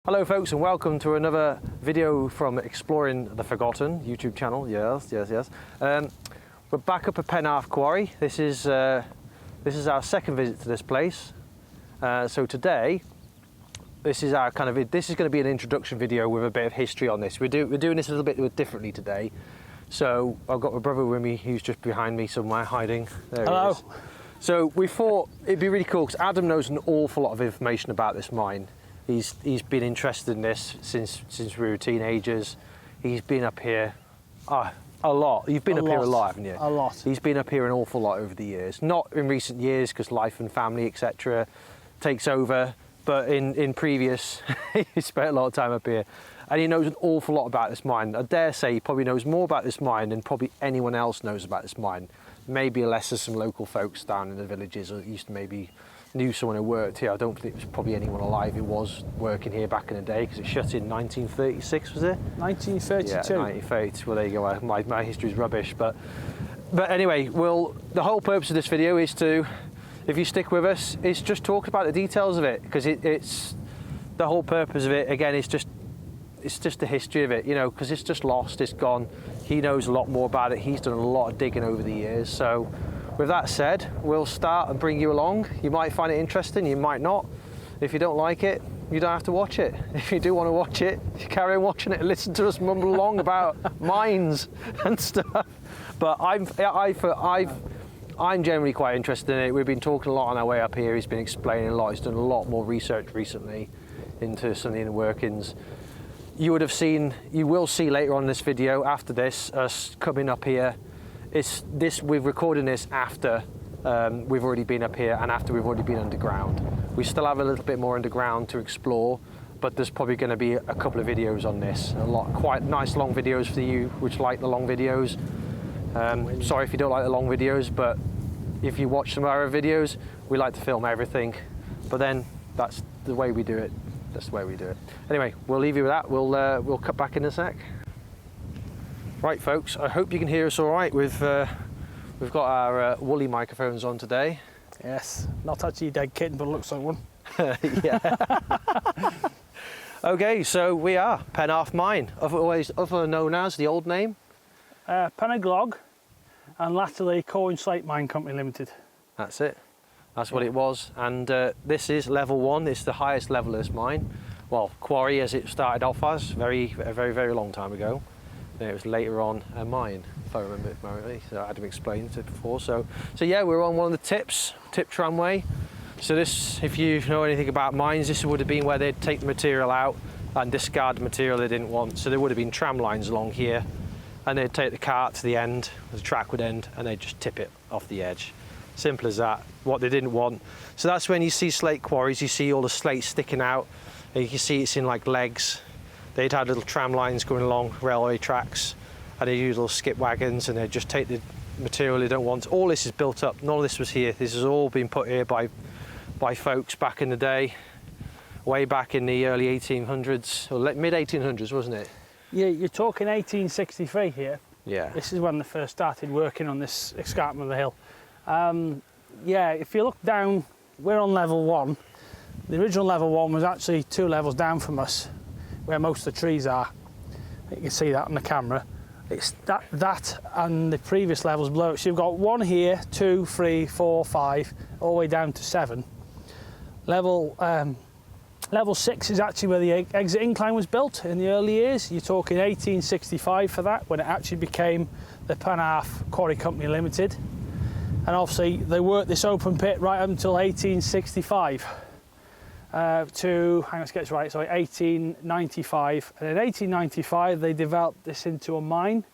Hello folks, and welcome to another video from Exploring the Forgotten YouTube channel. Yes. We're back up at Penarth Quarry. This is our second visit to this place. So today, this is going to be an introduction video with a bit of history on this. We're doing this a little bit differently today. So I've got my brother with me, who's just behind me somewhere hiding. There Hello. he is. So we thought it'd be really cool because Adam knows an awful lot of information about this mine. He's been interested in this since we were teenagers. He's been up here a lot. You've been up here a lot, haven't you? A lot. He's been up here an awful lot over the years. Not in recent years because life and family, etc. takes over, but in previous, he spent a lot of time up here. And he knows an awful lot about this mine. I dare say he probably knows more about this mine than probably anyone else knows about this mine. Maybe unless there's some local folks down in the villages or used to maybe knew someone who worked here. I don't think there's probably anyone alive who was working here back in the day because it shut in 1936, was it? 1932. Yeah, 1932. Well, there you go. My history's rubbish, but anyway, the whole purpose of this video is to, if you stick with us, is just talk about the details of it because it's the whole purpose of it. Again, it's just the history of it, you know, because it's just lost, it's gone. He knows a lot more about it. He's done a lot of digging over the years, so. With that said, we'll start and bring you along. You might find it interesting, you might not. If you don't like it, you don't have to watch it. If you do want to watch it, you carry on watching it and listen to us mumble along about mines and stuff. But I'm generally quite interested in it. We've been talking a lot on our way up here. He's been explaining a lot. He's done a lot more research recently into some of the inner workings. You will see later on in this video, after this, us coming up here. We're recording this after we've already been up here and after we've already been underground. We still have a little bit more underground to explore, but there's probably going to be a couple of videos on this. Quite nice long videos for you which like the long videos. Sorry if you don't like the long videos, but if you watch some of our videos, we like to film everything. But then that's the way we do it. That's the way we do it. Anyway, we'll leave you with that. We'll cut back in a sec. Right folks, I hope you can hear us all right. We've got our woolly microphones on today. Yes, not actually a dead kitten, but it looks like one. Yeah. Okay, so we are Penarth Mine, otherwise known as the old name? Penarth and latterly Carrog Slate Mine Company Limited. That's it. That's what it was. And this is level 1. It's the highest level of this mine. Well, Quarry as it started off as, a very long time ago. Then it was later on a mine, if I remember it correctly. So Adam explained it before. So yeah, we're on one of the tip tramway. So this, if you know anything about mines, this would have been where they'd take the material out and discard the material they didn't want. So there would have been tram lines along here, and they'd take the cart to the end, the track would end, and they'd just tip it off the edge. Simple as that. What they didn't want. So that's when you see slate quarries. You see all the slate sticking out, and you can see it's in like legs. They'd had little tram lines going along railway tracks, and they'd use little skip wagons, and they'd just take the material they don't want. All this is built up. None of this was here. This has all been put here by folks back in the day, way back in the early 1800s, or mid 1800s, wasn't it? Yeah, you're talking 1863 here. Yeah. This is when they first started working on this escarpment of the hill. Yeah, if you look down, we're on level 1. The original level 1 was actually 2 levels down from us, where most of the trees are. You can see that on the camera. It's that and the previous levels below. So you've got 1 here, 2, 3, 4, 5, all the way down to 7. Level 6 is actually where the exit incline was built in the early years. You're talking 1865 for that, when it actually became the Penarth Quarry Company Limited. And obviously they worked this open pit right up until 1865. Let's get this right, so 1895. And in 1895 they developed this into a mine.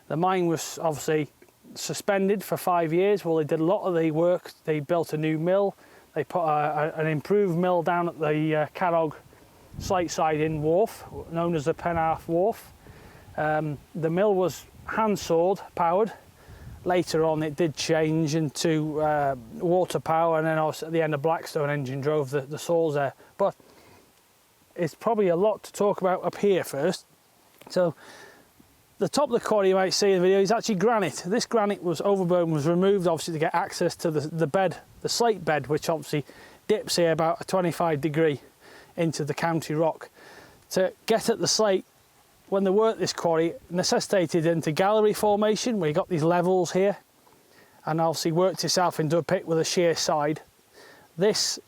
The mine was obviously suspended for 5 years. Well, they did a lot of the work. They built a new mill. They put an improved mill down at the Carrog Slate siding wharf, known as the Penarth Wharf. The mill was hand sawed, powered. Later on it did change into water power, and then also at the end a Blackstone engine drove the saws there. But it's probably a lot to talk about up here first. So the top of the quarry you might see in the video is actually granite. This granite overburden was removed obviously to get access to the bed, the slate bed, which obviously dips here about a 25 degree into the county rock. To get at the slate, when they worked this quarry, necessitated into gallery formation, where you got these levels here, and obviously worked itself into a pit with a sheer side. This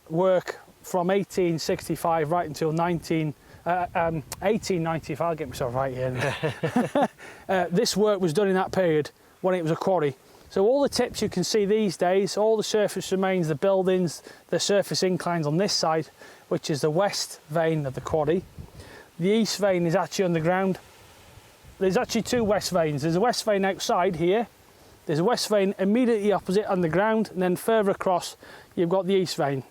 work from 1865 right until 1895, I'll get myself right here. This work was done in that period when it was a quarry. So all the tips you can see these days, all the surface remains, the buildings, the surface inclines on this side, which is the west vein of the quarry. The east vein is actually underground. There's actually two west veins. There's a west vein outside here. There's a west vein immediately opposite underground, and then further across you've got the east vein.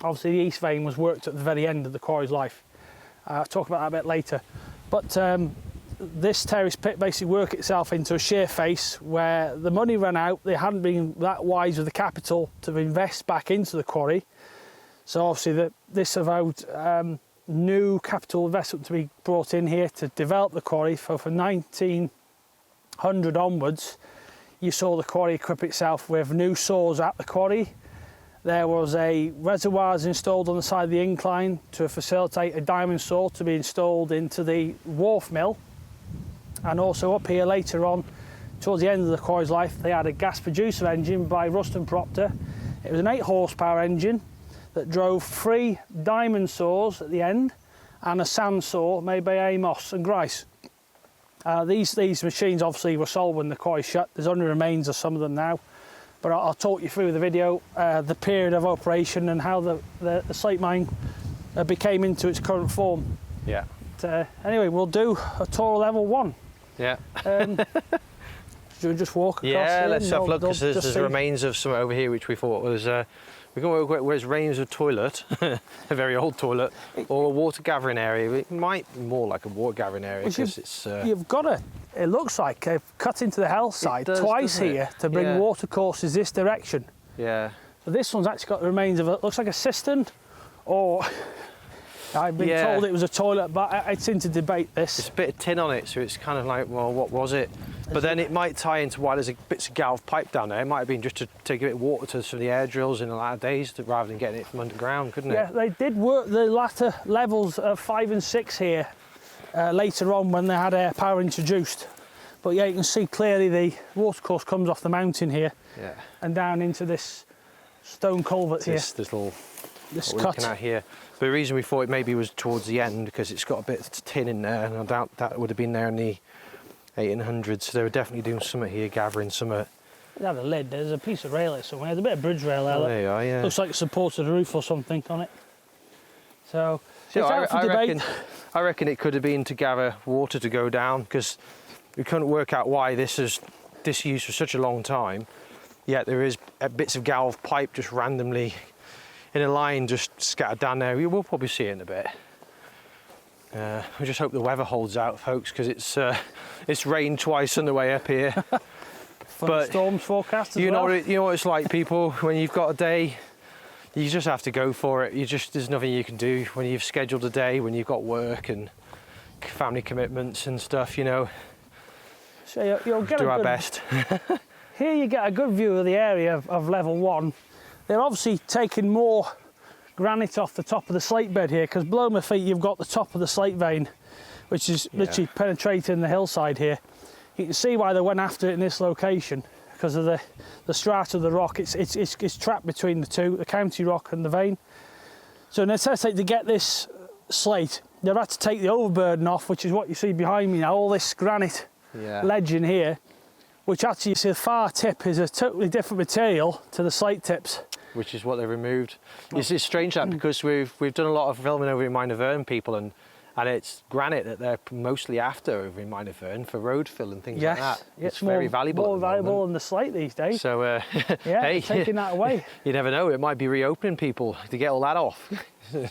Obviously the east vein was worked at the very end of the quarry's life. I'll talk about that a bit later. But this terrace pit basically worked itself into a sheer face where the money ran out. They hadn't been that wise with the capital to invest back into the quarry. So obviously this allowed new capital investment to be brought in here to develop the quarry. For 1900 onwards, you saw the quarry equip itself with new saws at the quarry. There was a reservoirs installed on the side of the incline to facilitate a diamond saw to be installed into the wharf mill. And also up here later on, towards the end of the quarry's life, they had a gas producer engine by Ruston Proctor. It was an 8 horsepower engine that drove 3 diamond saws at the end and a sand saw made by Amos and Grice. These machines obviously were sold when the quarry shut. There's only remains of some of them now, but I'll talk you through the video, the period of operation and how the slate mine became into its current form. Yeah. Anyway, we'll do a tour of level 1. Yeah. Should we just walk across Yeah, here? let's have a look, because there's remains of some over here which we thought was, we can work where there's remains of a toilet, a very old toilet, or a water gathering area. It might be more like a water gathering area, because it's... You've got it looks like they've cut into the hillside twice here to bring water courses this direction. Yeah. But this one's actually got the remains of it. Looks like a cistern, or... I've been told it was a toilet, but it's into debate this. There's a bit of tin on it, so it's kind of like, well, what was it? But then it might tie into why there's bits of galv pipe down there. It might have been just to take a bit of water to some of the air drills in the latter days, rather than getting it from underground, couldn't it? Yeah, they did work the latter levels of 5 and 6 here later on when they had air power introduced. But yeah, you can see clearly the watercourse comes off the mountain here and down into this stone culvert here. This little... This what we're cut. looking at here. But the reason we thought it maybe was towards the end, because it's got a bit of tin in there, and I doubt that would have been there in the 1800s. So they were definitely doing something here, gathering something. It had a lid. There's a piece of rail here somewhere. There's a bit of bridge rail there. Oh, there you are, yeah. Looks like it supported the roof or something on it. So it's I out for debate. reckon it could have been to gather water to go down, because we couldn't work out why this is disused for such a long time. Yet there is bits of galv pipe just randomly in a line just scattered down there. We will probably see it in a bit. We just hope the weather holds out, folks, because it's rained twice on the way up here. But storms forecast as you well. know what it's like, people. When you've got a day, you just have to go for it. There's nothing you can do when you've scheduled a day, when you've got work and family commitments and stuff. You know. So you'll get do our best. Here you get a good view of the area of level 1. They're obviously taking more granite off the top of the slate bed here, because below my feet you've got the top of the slate vein, which is literally penetrating the hillside here. You can see why they went after it in this location, because of the strata of the rock. It's trapped between the two, the county rock and the vein. So necessity to get this slate, they've had to take the overburden off, which is what you see behind me now, all this granite ledge in here, which actually, you see the far tip is a totally different material to the slate tips. Which is what they removed. It's strange that, because we've done a lot of filming over in Minor Verne, people, and it's granite that they're mostly after over in Minor Verne for road fill and things like that. It's very valuable. More valuable than the slate these days. So hey, taking that away. You never know, it might be reopening, people, to get all that off.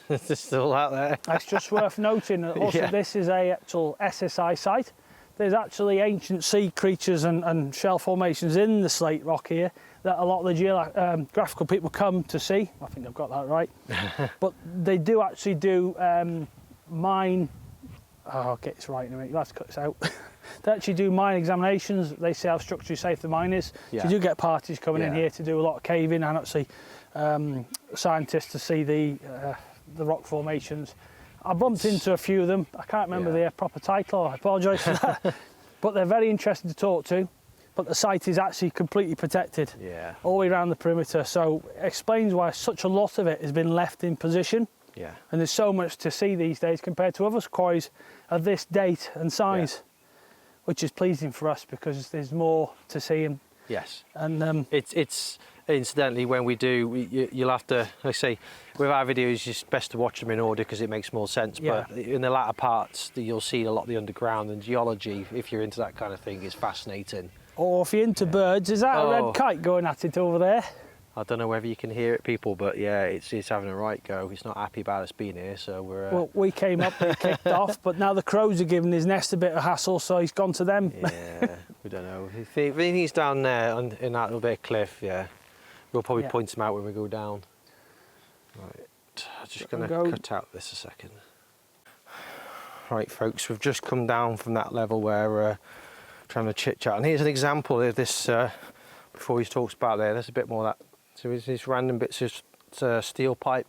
It's still out there. That's just worth noting. Also, this is a actual SSI site. There's actually ancient sea creatures and shell formations in the slate rock here that a lot of the geographical people come to see. I think I've got that right. But they do actually do mine... Oh, I'll get this right in a minute. You'll have to cut this out. They actually do mine examinations. They see how structurally safe the mine is. So you do get parties coming in here to do a lot of caving, and actually scientists to see the the rock formations. I bumped into a few of them. I can't remember their proper title. I apologise for that. But they're very interesting to talk to. But the site is actually completely protected all the way around the perimeter. So it explains why such a lot of it has been left in position. Yeah. And there's so much to see these days compared to other quarries of this date and size, which is pleasing for us because there's more to see. And it's incidentally, when we do, you'll have to, like I say, with our videos, it's best to watch them in order because it makes more sense. But in the latter parts, you'll see a lot of the underground and geology. If you're into that kind of thing, is fascinating. Or if you're into birds, is that a red kite going at it over there? I don't know whether you can hear it, people, but yeah, it's having a right go. It's not happy about us being here, so we're... Well, we came up and kicked off, but now the crows are giving his nest a bit of hassle, so he's gone to them. Yeah, we don't know. I think he's down there in that little bit of cliff, We'll probably point him out when we go down. Right, I'm just going to cut out this a second. Right, folks, we've just come down from that level where we're trying to chit-chat. And here's an example of this, before he talks about there's a bit more of that. So there's these random bits of steel pipe.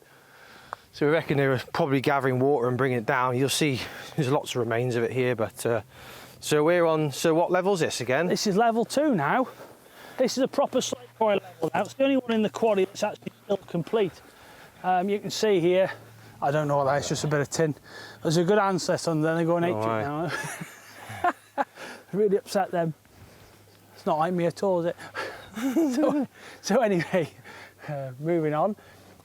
So we reckon they were probably gathering water and bringing it down. You'll see there's lots of remains of it here, but so we're on, so what level is this again? This is level 2 now. This is a proper slate quarry level now. It's the only one in the quarry that's actually still complete. You can see here, I don't know what that is, just a bit of tin. There's a good ancestor under there, they're going ape now. Really upset them. It's not like me at all, is it? so anyway, moving on.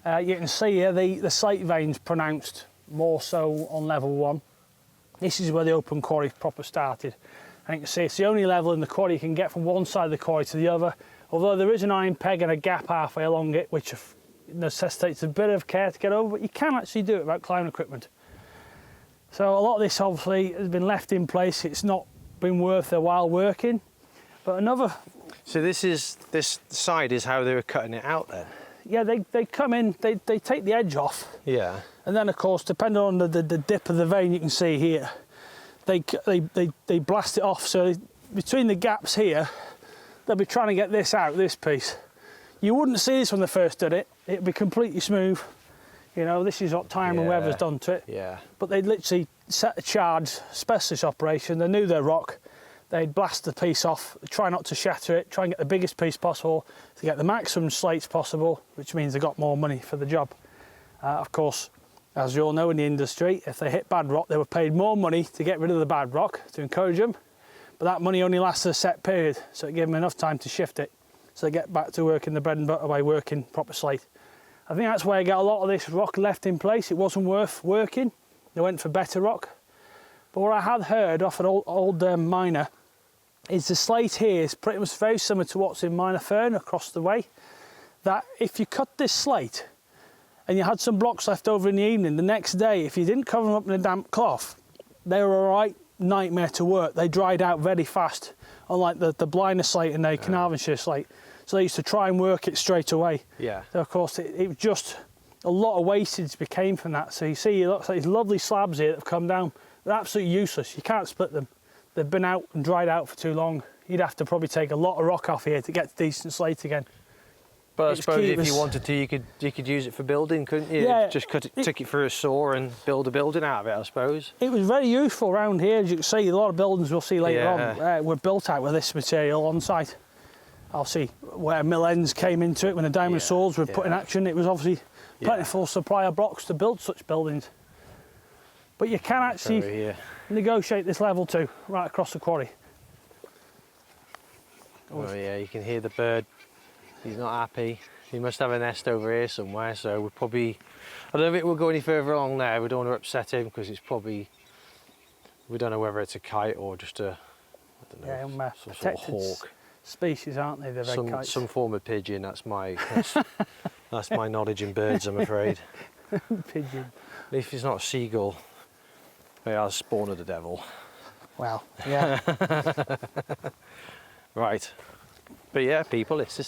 You can see here the slate veins pronounced more so on level 1. This is where the open quarry proper started. And you can see it's the only level in the quarry you can get from one side of the quarry to the other, although there is an iron peg and a gap halfway along it, which necessitates a bit of care to get over, but you can actually do it without climbing equipment. So a lot of this obviously has been left in place. It's not been worth their while working. But another... So this side is how they were cutting it out then? Yeah, they come in, they take the edge off. Yeah. And then of course, depending on the dip of the vein you can see here, they blast it off. So between the gaps here, they'll be trying to get this out, this piece. You wouldn't see this when they first did it. It'd be completely smooth. You know, this is what time and weather's done to it. Yeah. But they'd literally set a charge, specialist operation. They knew their rock. They'd blast the piece off, try not to shatter it, try and get the biggest piece possible to get the maximum slates possible, which means they got more money for the job. Of course, as you all know in the industry, if they hit bad rock, they were paid more money to get rid of the bad rock, to encourage them. But that money only lasts a set period, so it gave them enough time to shift it. So they get back to working the bread and butter by working proper slate. I think that's where I got a lot of this rock left in place. It wasn't worth working. They went for better rock. But what I had heard off an old miner is the slate here is pretty much very similar to what's in Minor Fern across the way. That if you cut this slate and you had some blocks left over in the evening, the next day, if you didn't cover them up in a damp cloth, they were a right nightmare to work. They dried out very fast, unlike the Blinder slate and the Carnarvonshire slate. So they used to try and work it straight away. Yeah. So of course, it was just a lot of wastage became from that. So you see, it looks like these lovely slabs here that have come down. They're absolutely useless. You can't split them. They've been out and dried out for too long. You'd have to probably take a lot of rock off here to get to decent slate again. But I suppose if you wanted to, you could use it for building, couldn't you? Yeah. Just take it through a saw and build a building out of it, I suppose. It was very useful around here. As you can see, a lot of buildings we'll see later on were built out with this material on site. I'll see where mill ends came into it when the diamond saws were put in action. It was obviously plentiful supply of blocks to build such buildings. But you can actually negotiate this level 2 right across the quarry. Oh yeah, you can hear the bird. He's not happy. He must have a nest over here somewhere, so we'll probably... I don't think we'll go any further along there. We don't want to upset him because it's probably... We don't know whether it's a kite or just a... I don't know, some sort of hawk. Species, aren't they, the red kites? Some form of pigeon, that's my knowledge in birds, I'm afraid. Pigeon. If it's not a seagull, they are spawn of the devil. Well, yeah. Right. But yeah, people, this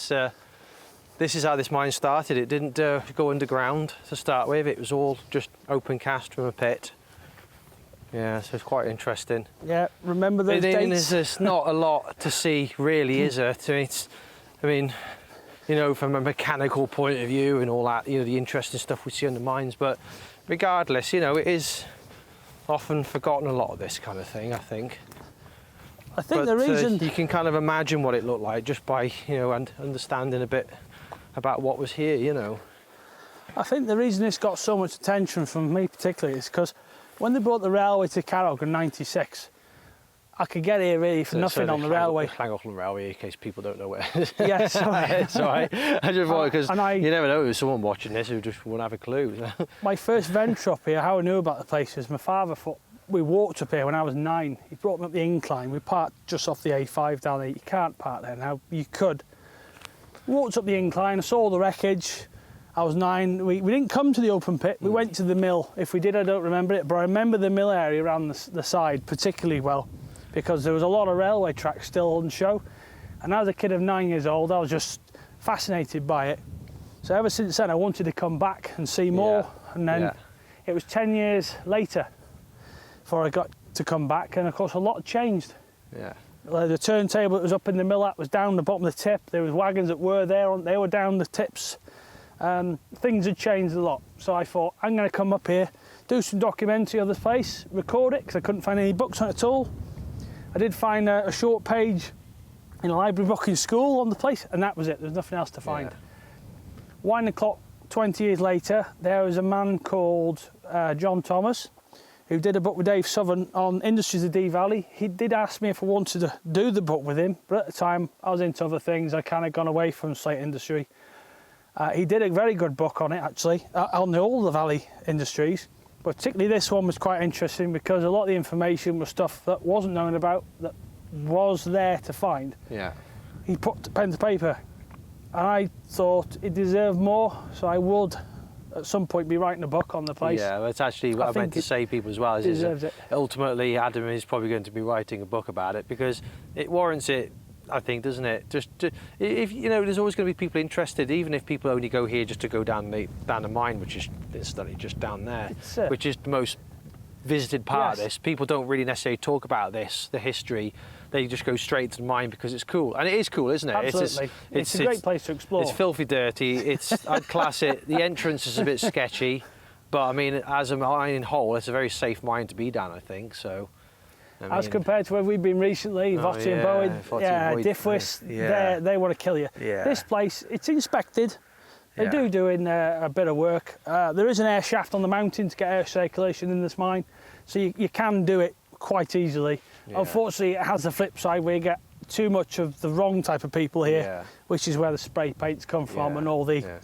is how this mine started. It didn't go underground to start with. It was all just open cast from a pit. Yeah, so it's quite interesting. Yeah, remember those dates? There's not a lot to see, really, is there? I mean, you know, from a mechanical point of view and all that, you know, the interesting stuff we see on the mines. But regardless, you know, it is often forgotten, a lot of this kind of thing, I think. I think the reason you can kind of imagine what it looked like just by, you know, and understanding a bit about what was here, you know. I think the reason this got so much attention from me particularly is because when they brought the railway to Carrog in '96, I could get here really for nothing on the railway. Llangollen Railway, in case people don't know where it is. Yes, it's all right. I just thought, because you never know, there's someone watching this who just won't have a clue. My first venture up here, how I knew about the place is my father thought, we walked up here when I was 9. He brought me up the incline. We parked just off the A5 down there. You can't park there now. You could. Walked up the incline, I saw the wreckage. I was 9. We didn't come to the open pit. We went to the mill. If we did, I don't remember it, but I remember the mill area around the side particularly well, because there was a lot of railway tracks still on show. And as a kid of 9 years old, I was just fascinated by it. So ever since then, I wanted to come back and see more. And then it was 10 years later before I got to come back. And of course, a lot had changed. Yeah. The turntable that was up in the mill, that was down the bottom of the tip. There was wagons that were there, they were down the tips. Things had changed a lot. So I thought, I'm going to come up here, do some documentary of the place, record it, because I couldn't find any books on it at all. I did find a short page in a library book in school on the place, and that was it. There's nothing else to find. Wind the clock 20 years later, there was a man called John Thomas, who did a book with Dave Southern on industries of Dee Valley. He did ask me if I wanted to do the book with him, but at the time I was into other things. I kind of gone away from slate industry. He did a very good book on it, actually, on all the Valley industries. But particularly this one was quite interesting because a lot of the information was stuff that wasn't known about, that was there to find. Yeah. He put pen to paper, and I thought it deserved more, so I would at some point be writing a book on the place. Yeah, that's actually what I meant to say to people as well. Is that ultimately Adam is probably going to be writing a book about it because it warrants it, I think, doesn't it? Just if you know, there's always going to be people interested, even if people only go here just to go down the mine, which is literally just down there, which is the most visited part of this. People don't really necessarily talk about this, the history. They just go straight to the mine because it's cool, and it is cool, isn't it? Absolutely, it's a great place to explore. It's filthy dirty. I'd class it. The entrance is a bit sketchy, but I mean, as a mine whole, it's a very safe mine to be down, I think. So. As compared to where we've been recently, Votty and Bowen, Diffwis, they want to kill you. Yeah. This place, it's inspected. They do doing a bit of work. There is an air shaft on the mountain to get air circulation in this mine, so you can do it quite easily. Yeah. Unfortunately, it has the flip side where you get too much of the wrong type of people here, which is where the spray paints come from and all the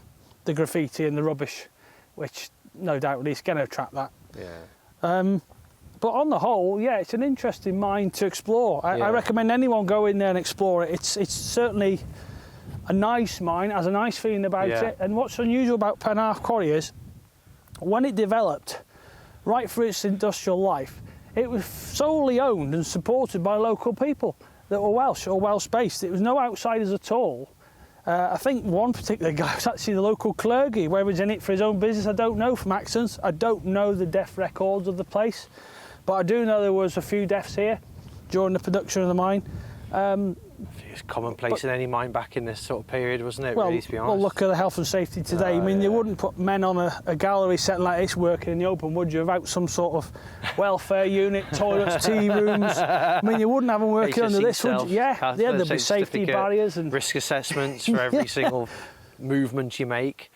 graffiti and the rubbish, which no doubt is going to attract that. Yeah. But on the whole, it's an interesting mine to explore. I recommend anyone go in there and explore it. It's certainly a nice mine, has a nice feeling about it. And what's unusual about Penarth Quarry is, when it developed, right through its industrial life, it was solely owned and supported by local people that were Welsh or Welsh-based. It was no outsiders at all. I think one particular guy was actually the local clergy, whether he was in it for his own business, I don't know from accents. I don't know the death records of the place. But I do know there was a few deaths here during the production of the mine. It's commonplace in any mine back in this sort of period, wasn't it, really, to be honest? Well, look at the health and safety today. I mean, you wouldn't put men on a gallery set like this working in the open, would you, without some sort of welfare unit, toilets, tea rooms? I mein, you wouldn't have them working under this, would you? Yeah, there'd be safety barriers and risk assessments for every single movement you make.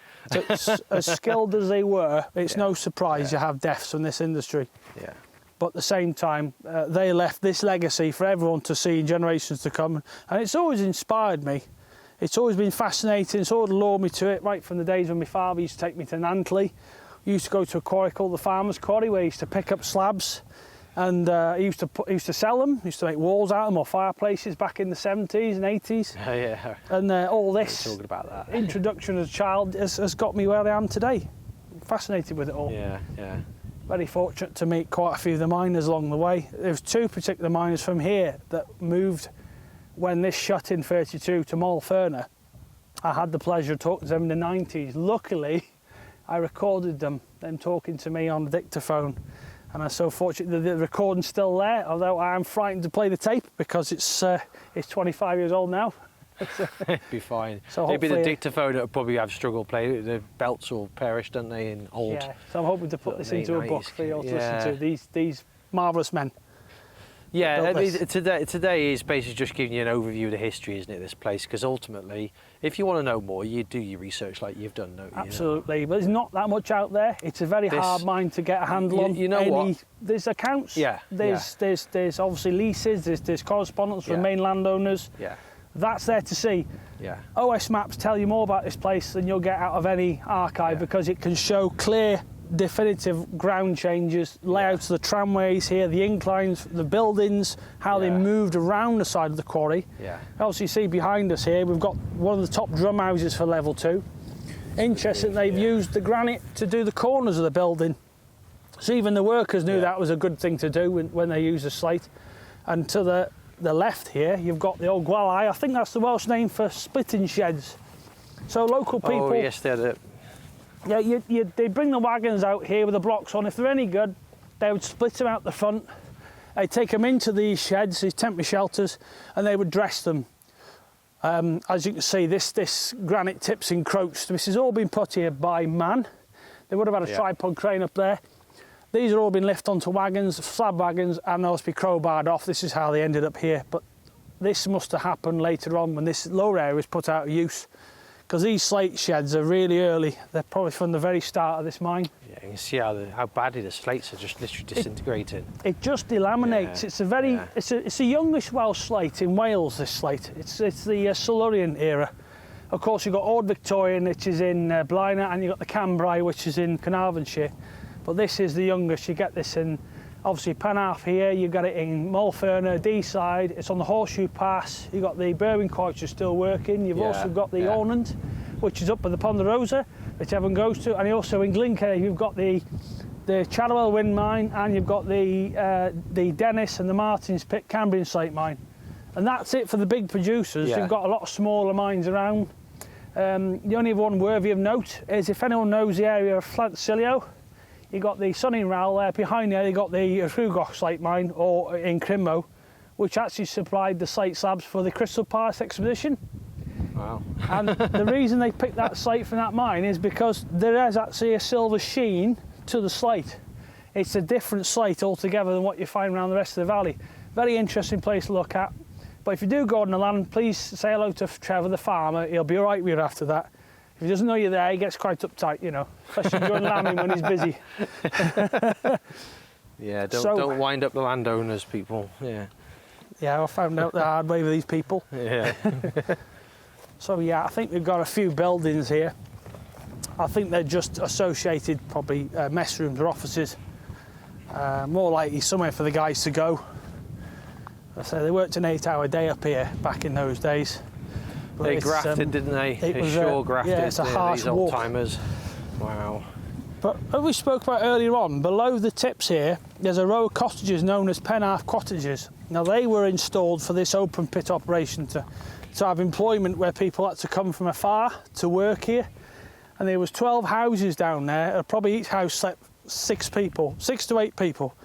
As skilled as they were, it's no surprise you have deaths from this industry. Yeah. But at the same time, they left this legacy for everyone to see in generations to come. And it's always inspired me. It's always been fascinating. It's always lured me to it, right from the days when my father used to take me to Nantley. We used to go to a quarry called the Farmer's Quarry, where he used to pick up slabs. And he used to sell them. He used to make walls out of them or fireplaces back in the 70s and 80s. Yeah. And all this talking about that. introduction as a child has got me where I am today. Fascinated with it all. Yeah. Very fortunate to meet quite a few of the miners along the way. There was 2 particular miners from here that moved when this shut in 32 to Molferner. I had the pleasure of talking to them in the 90s. Luckily, I recorded them talking to me on the dictaphone. And I'm so fortunate that the recording's still there, although I'm frightened to play the tape because it's 25 years old now. It'd be fine. So it'd be the hopefully- dictaphone that would probably have struggle play. The belts all perished, don't they, in old. Yeah, so I'm hoping to put this into a late book 90s for you all to yeah. listen to. These marvellous men. Yeah, built I mean, this. today is basically just giving you an overview of the history, isn't it, this place? Because ultimately, if you want to know more, you do your research like you've done, don't you? Absolutely, but there's not that much out there. It's a very hard mine to get a handle on. You know what? There's accounts. Yeah, There's obviously leases. There's correspondence from Yeah. main landowners. Yeah, That's there to see. yeah. OS maps tell you more about this place than you'll get out of any archive Yeah. because it can show clear, definitive ground changes, layouts of the tramways here, the inclines, the buildings, how they Yeah. moved around the side of the quarry. Yeah. Obviously, you see behind us here, we've got one of the top drum houses for level 2. Interesting, they've used the granite to do the corners of the building. So even the workers knew Yeah. that was a good thing to do when they used the slate. And to the left here, you've got the old Vally. I think that's the Welsh name for splitting sheds. So local people, Oh, yes, they had it. yeah, they bring the wagons out here with the blocks on. If they're any good, they would split them out the front. They'd take them into these sheds, these temporary shelters, and they would dress them. As you can see, this granite tip's encroached. This has all been put here by man. They would have had a Yeah. tripod crane up there. These have all been lifted onto wagons, slab wagons, and those be crowbarred off. This is how they ended up here. But this must have happened later on when this lower area was put out of use. Because these slate sheds are really early. They're probably from the very start of this mine. Yeah, you can see how badly the slates are just literally disintegrating. It just delaminates. Yeah, It's a very, yeah. it's a youngish Welsh slate in Wales. This slate. It's the Silurian era. Of course, you've got Old Victorian, which is in Blaenau, and you've got the Cambrai, which is in Carnarvonshire. But this is the youngest. You get this in, obviously, Penarth here. You get it in Molferner, D-side. It's on the Horseshoe Pass. You've got the Berwyn Quarry, which is still working. You've Yeah, also got the yeah. Ornant, which is up at the Ponderosa, which everyone goes to. And also in Glencairn, you've got the Chadwell Wind Mine, and you've got the Dennis and the Martins Pit Cambrian Slate Mine. And that's it for the big producers. Yeah. You've got a lot of smaller mines around. The only one worthy of note is if anyone knows the area of Llansilio, you've got the Sunning Rowell there. Behind there, you've got the Rhugog Slate Mine, or in Crimmo, which actually supplied the slate slabs for the Crystal Palace expedition. Wow. And the reason they picked that slate from that mine is because there is actually a silver sheen to the slate. It's a different slate altogether than what you find around the rest of the valley. Very interesting place to look at. But if you do go on the land, please say hello to Trevor the farmer. He'll be all right with you after that. If he doesn't know you're there, he gets quite uptight, you know, especially during lambing when he's busy. Yeah, So- don't wind up the landowners, people. Yeah. Yeah, I found out the hard way with these people. Yeah. So yeah, I think we've got a few buildings here. I think they're just associated, probably mess rooms or offices. More likely somewhere for the guys to go. I say they worked an 8-hour day up here back in those days. But They it's, grafted, didn't they? it They was, sure grafted. yeah, it's a harsh these old walk. timers. Wow. But as we spoke about earlier on, below the tips here, there's a row of cottages known as Penarth cottages. Now they were installed for this open pit operation to have employment where people had to come from afar to work here. And there was 12 houses down there, probably each house slept 6 to 8 people.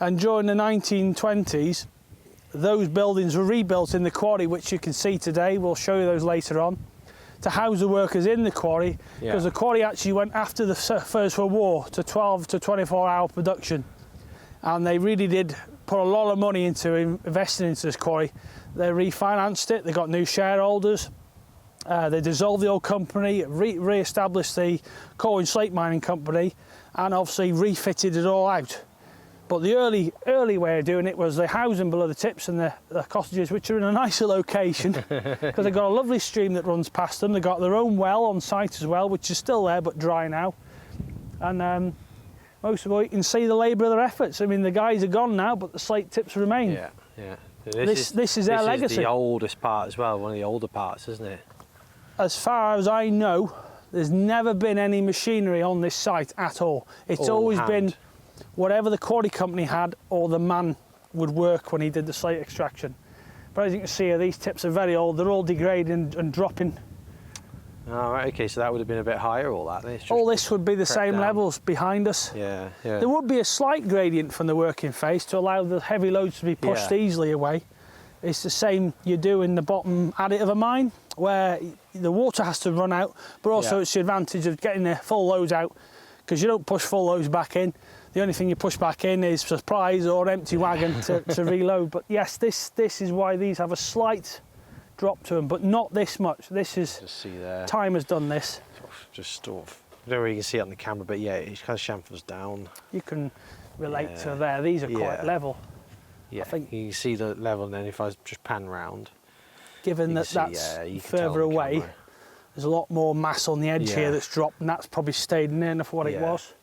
And during the 1920s, those buildings were rebuilt in the quarry, which you can see today. We'll show you those later on, to house the workers in the quarry, because the quarry actually went after the First World War to 12 to 24-hour production. And they really did put a lot of money into investing into this quarry. They refinanced it, they got new shareholders, they dissolved the old company, re-established the Corwen Slate Mining Company, and obviously refitted it all out. But the early way of doing it was the housing below the tips and the cottages, which are in a nicer location because they've got a lovely stream that runs past them. They've got their own well on site as well, which is still there but dry now. And most of all, you can see the labour of their efforts. I mean, the guys are gone now, but the slate tips remain. Yeah, yeah. This is their legacy. This is the oldest part as well, one of the older parts, isn't it? As far as I know, there's never been any machinery on this site at all. It's All always hand. been whatever the quarry company had or the man would work when he did the slate extraction. But as you can see here, these tips are very old. They're all degrading and dropping. Oh, right, okay, so that would have been a bit higher, all that. It's just All this would be the crept same down. levels behind us. Yeah, yeah. There would be a slight gradient from the working face to allow the heavy loads to be pushed Yeah. easily away. It's the same you do in the bottom adit of a mine, where the water has to run out, but also it's the advantage of getting the full loads out, because you don't push full loads back in. The only thing you push back in is supplies or an empty wagon to reload. But yes, this is why these have a slight drop to them, but not this much. This is, just see there. Time has done this. Just sort of, I don't really can see it on the camera, but yeah, it kind of chamfers down. You can relate to there. These are quite level. Yeah, I think you can see the level, and then if I just pan round, given that that's further away, there's a lot more mass on the edge here that's dropped, and that's probably stayed near enough what it was.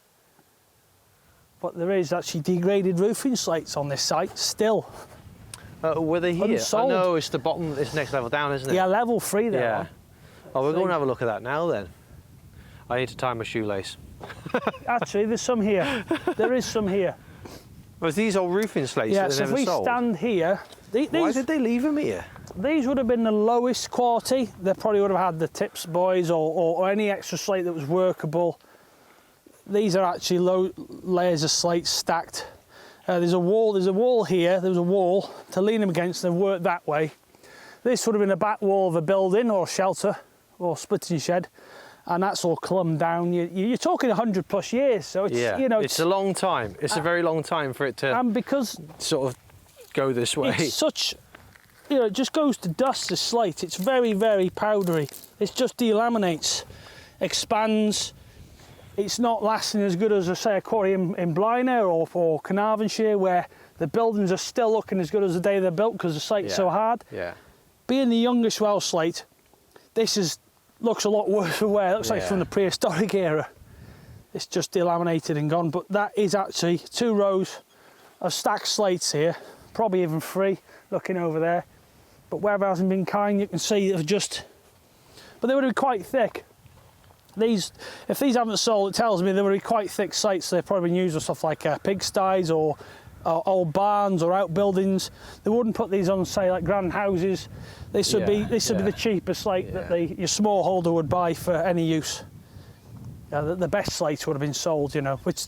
But there is actually degraded roofing slates on this site still. Were they here? Unsold. Oh no, it's the bottom, it's next level down, isn't it? Yeah, level 3 there. Yeah. Oh, we're going to have a look at that now then. I need to tie my shoelace. Actually, there's some here. There is some here. Was these old roofing slates Yeah, that they so if never we sold? stand here... Why did they leave them here? These would have been the lowest quality. They probably would have had the tips boys or any extra slate that was workable. These are actually low layers of slate stacked. There's a wall here, there was a wall to lean them against and work that way. This would have been a back wall of a building or shelter or splitting shed, and that's all clumbed down. You're talking 100 plus years, so it's, you know, it's a long time. It's a very long time for it to and because sort of go this way. It's such, you know, it just goes to dust, the slate. It's very, very powdery. It just delaminates, expands. It's not lasting as good as, say, a quarry in Blaenau or Carnarvonshire, where the buildings are still looking as good as the day they're built because the slate's so hard. Yeah. Being the youngest Welsh slate, this looks a lot worse for wear. It looks like it's from the prehistoric era. It's just delaminated and gone. But that is actually 2 rows of stacked slates here, probably even 3, looking over there. But wherever hasn't been kind, you can see they've just... But they would have been quite thick. If these haven't sold, it tells me they would be quite thick slates. They've probably been used on stuff like pigsties or old barns or outbuildings. They wouldn't put these on, say, like grand houses. This would be the cheapest slate that your smallholder would buy for any use. The best slates would have been sold, you know, which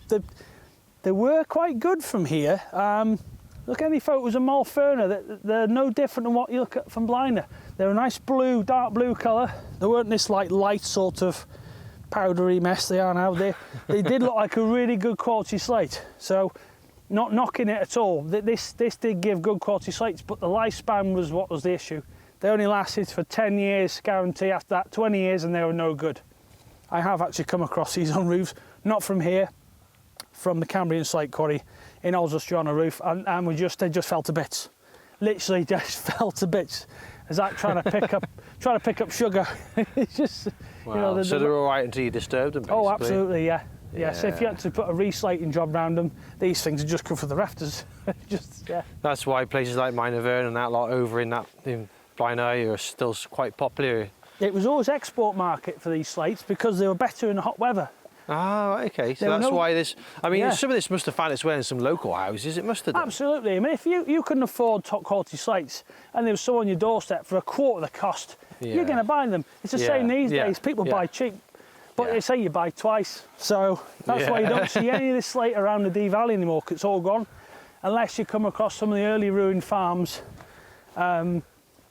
they were quite good from here. Look at any photos of Malferna. They're no different than what you look at from Blaenau. They're a nice blue, dark blue colour. They weren't this like light sort of powdery mess they are now. They did look like a really good quality slate. So, not knocking it at all. This did give good quality slates, but the lifespan was what was the issue. They only lasted for 10 years guarantee. After that, 20 years, and they were no good. I have actually come across these on roofs, not from here, from the Cambrian Slate Quarry in Alderstry on a roof, and they just fell to bits. Literally just fell to bits. Is that trying to pick up sugar? It's just, wow. You know, so they're all right until you disturb them, basically. Oh, absolutely, yeah. So if you had to put a reslating job around them, these things would just go for the rafters. That's why places like Minerverne and that lot over in Blaenau are still quite popular. It was always export market for these slates because they were better in the hot weather. Ah, okay. So that's why this... I mean, some of this must have found its way in some local houses. It must have done. Absolutely. I mean, if you couldn't afford top quality slates and there was some on your doorstep for a quarter of the cost, you're going to buy them. It's the same these days. People buy cheap. But they say you buy twice. So that's why you don't see any of this slate around the Dee Valley anymore, because it's all gone. Unless you come across some of the early ruined farms.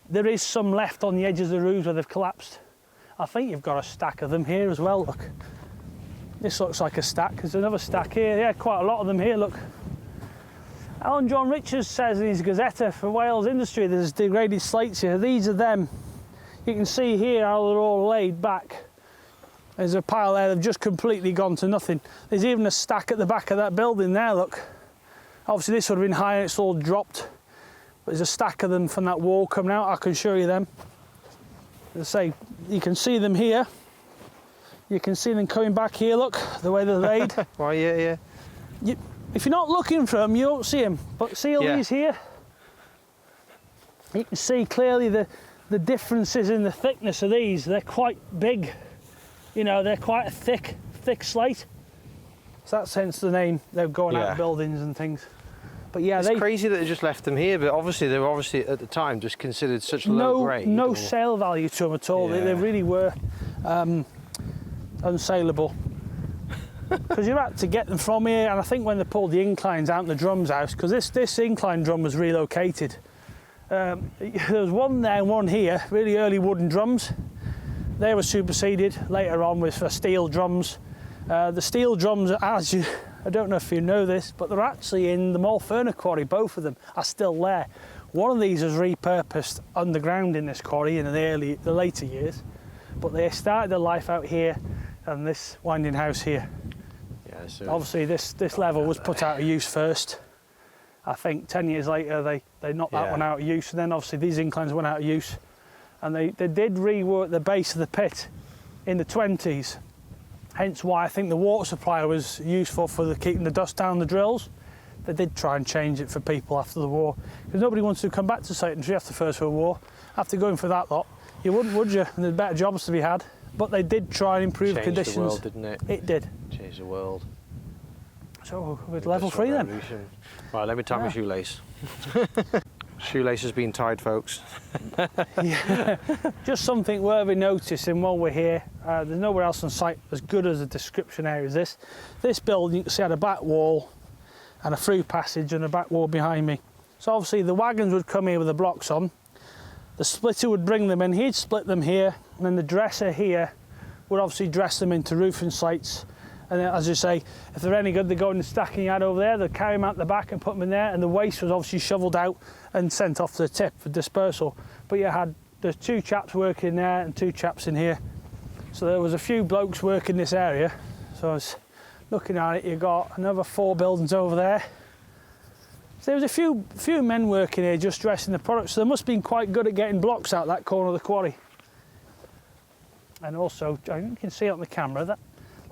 There is some left on the edges of the roofs where they've collapsed. I think you've got a stack of them here as well, look. This looks like a stack. There's another stack here. Yeah, quite a lot of them here, look. Alan John Richards says in his Gazetta for Wales Industry there's degraded slates here. These are them. You can see here how they're all laid back. There's a pile there, they've just completely gone to nothing. There's even a stack at the back of that building there, look. Obviously this would have been higher, it's all dropped. But there's a stack of them from that wall coming out, I can show you them. As I say, you can see them here. You can see them coming back here, look, the way they're laid. Oh, yeah. If you're not looking for them, you won't see them. But see all these here? You can see clearly the differences in the thickness of these. They're quite big. You know, they're quite a thick slate. So that's hence the name. They're going out of buildings and things. But yeah, it's crazy that they just left them here, but obviously they were at the time just considered such low grade. No sale value to them at all. They really were unsaleable. Because you had to get them from here, and I think when they pulled the inclines out in the drums house, because this incline drum was relocated There was one there and one here, really early wooden drums. They were superseded later on with steel drums. The steel drums, I don't know if you know this, but they're actually in the Penarth Quarry. Both of them are still there. One of these was repurposed underground in this quarry in the later years, but they started their life out here and this winding house here. Yeah, so obviously this level was put out of use first. I think 10 years later they knocked that one out of use, and then obviously these inclines went out of use, and they did rework the base of the pit in the 20s. Hence why I think the water supply was useful for keeping the dust down the drills. They did try and change it for people after the war, because nobody wanted to come back to Slate after the First World War. After going for that lot, you wouldn't, would you? And there's better jobs to be had. But they did try and improve conditions. Changed the world, didn't it? It did. Changed the world. So with level 3 then. Revolution. Right, let me tie my shoelace. Shoelace has been tied, folks. Yeah. Just something worthy noticing while we're here. There's nowhere else on site as good as a description area as this. This building, you can see, had a back wall and a through passage and a back wall behind me. So obviously the wagons would come here with the blocks on. The splitter would bring them in. He'd split them here, and then the dresser here would obviously dress them into roofing slates. And then, as you say, if they're any good, they go in the stacking yard over there, they'll carry them out the back and put them in there, and the waste was obviously shovelled out and sent off to the tip for dispersal. But there's 2 chaps working there and 2 chaps in here. So there was a few blokes working this area. So I was looking at it, you got another 4 buildings over there. So there was a few men working here just dressing the products. So they must have been quite good at getting blocks out that corner of the quarry. And also, I think you can see it on the camera, that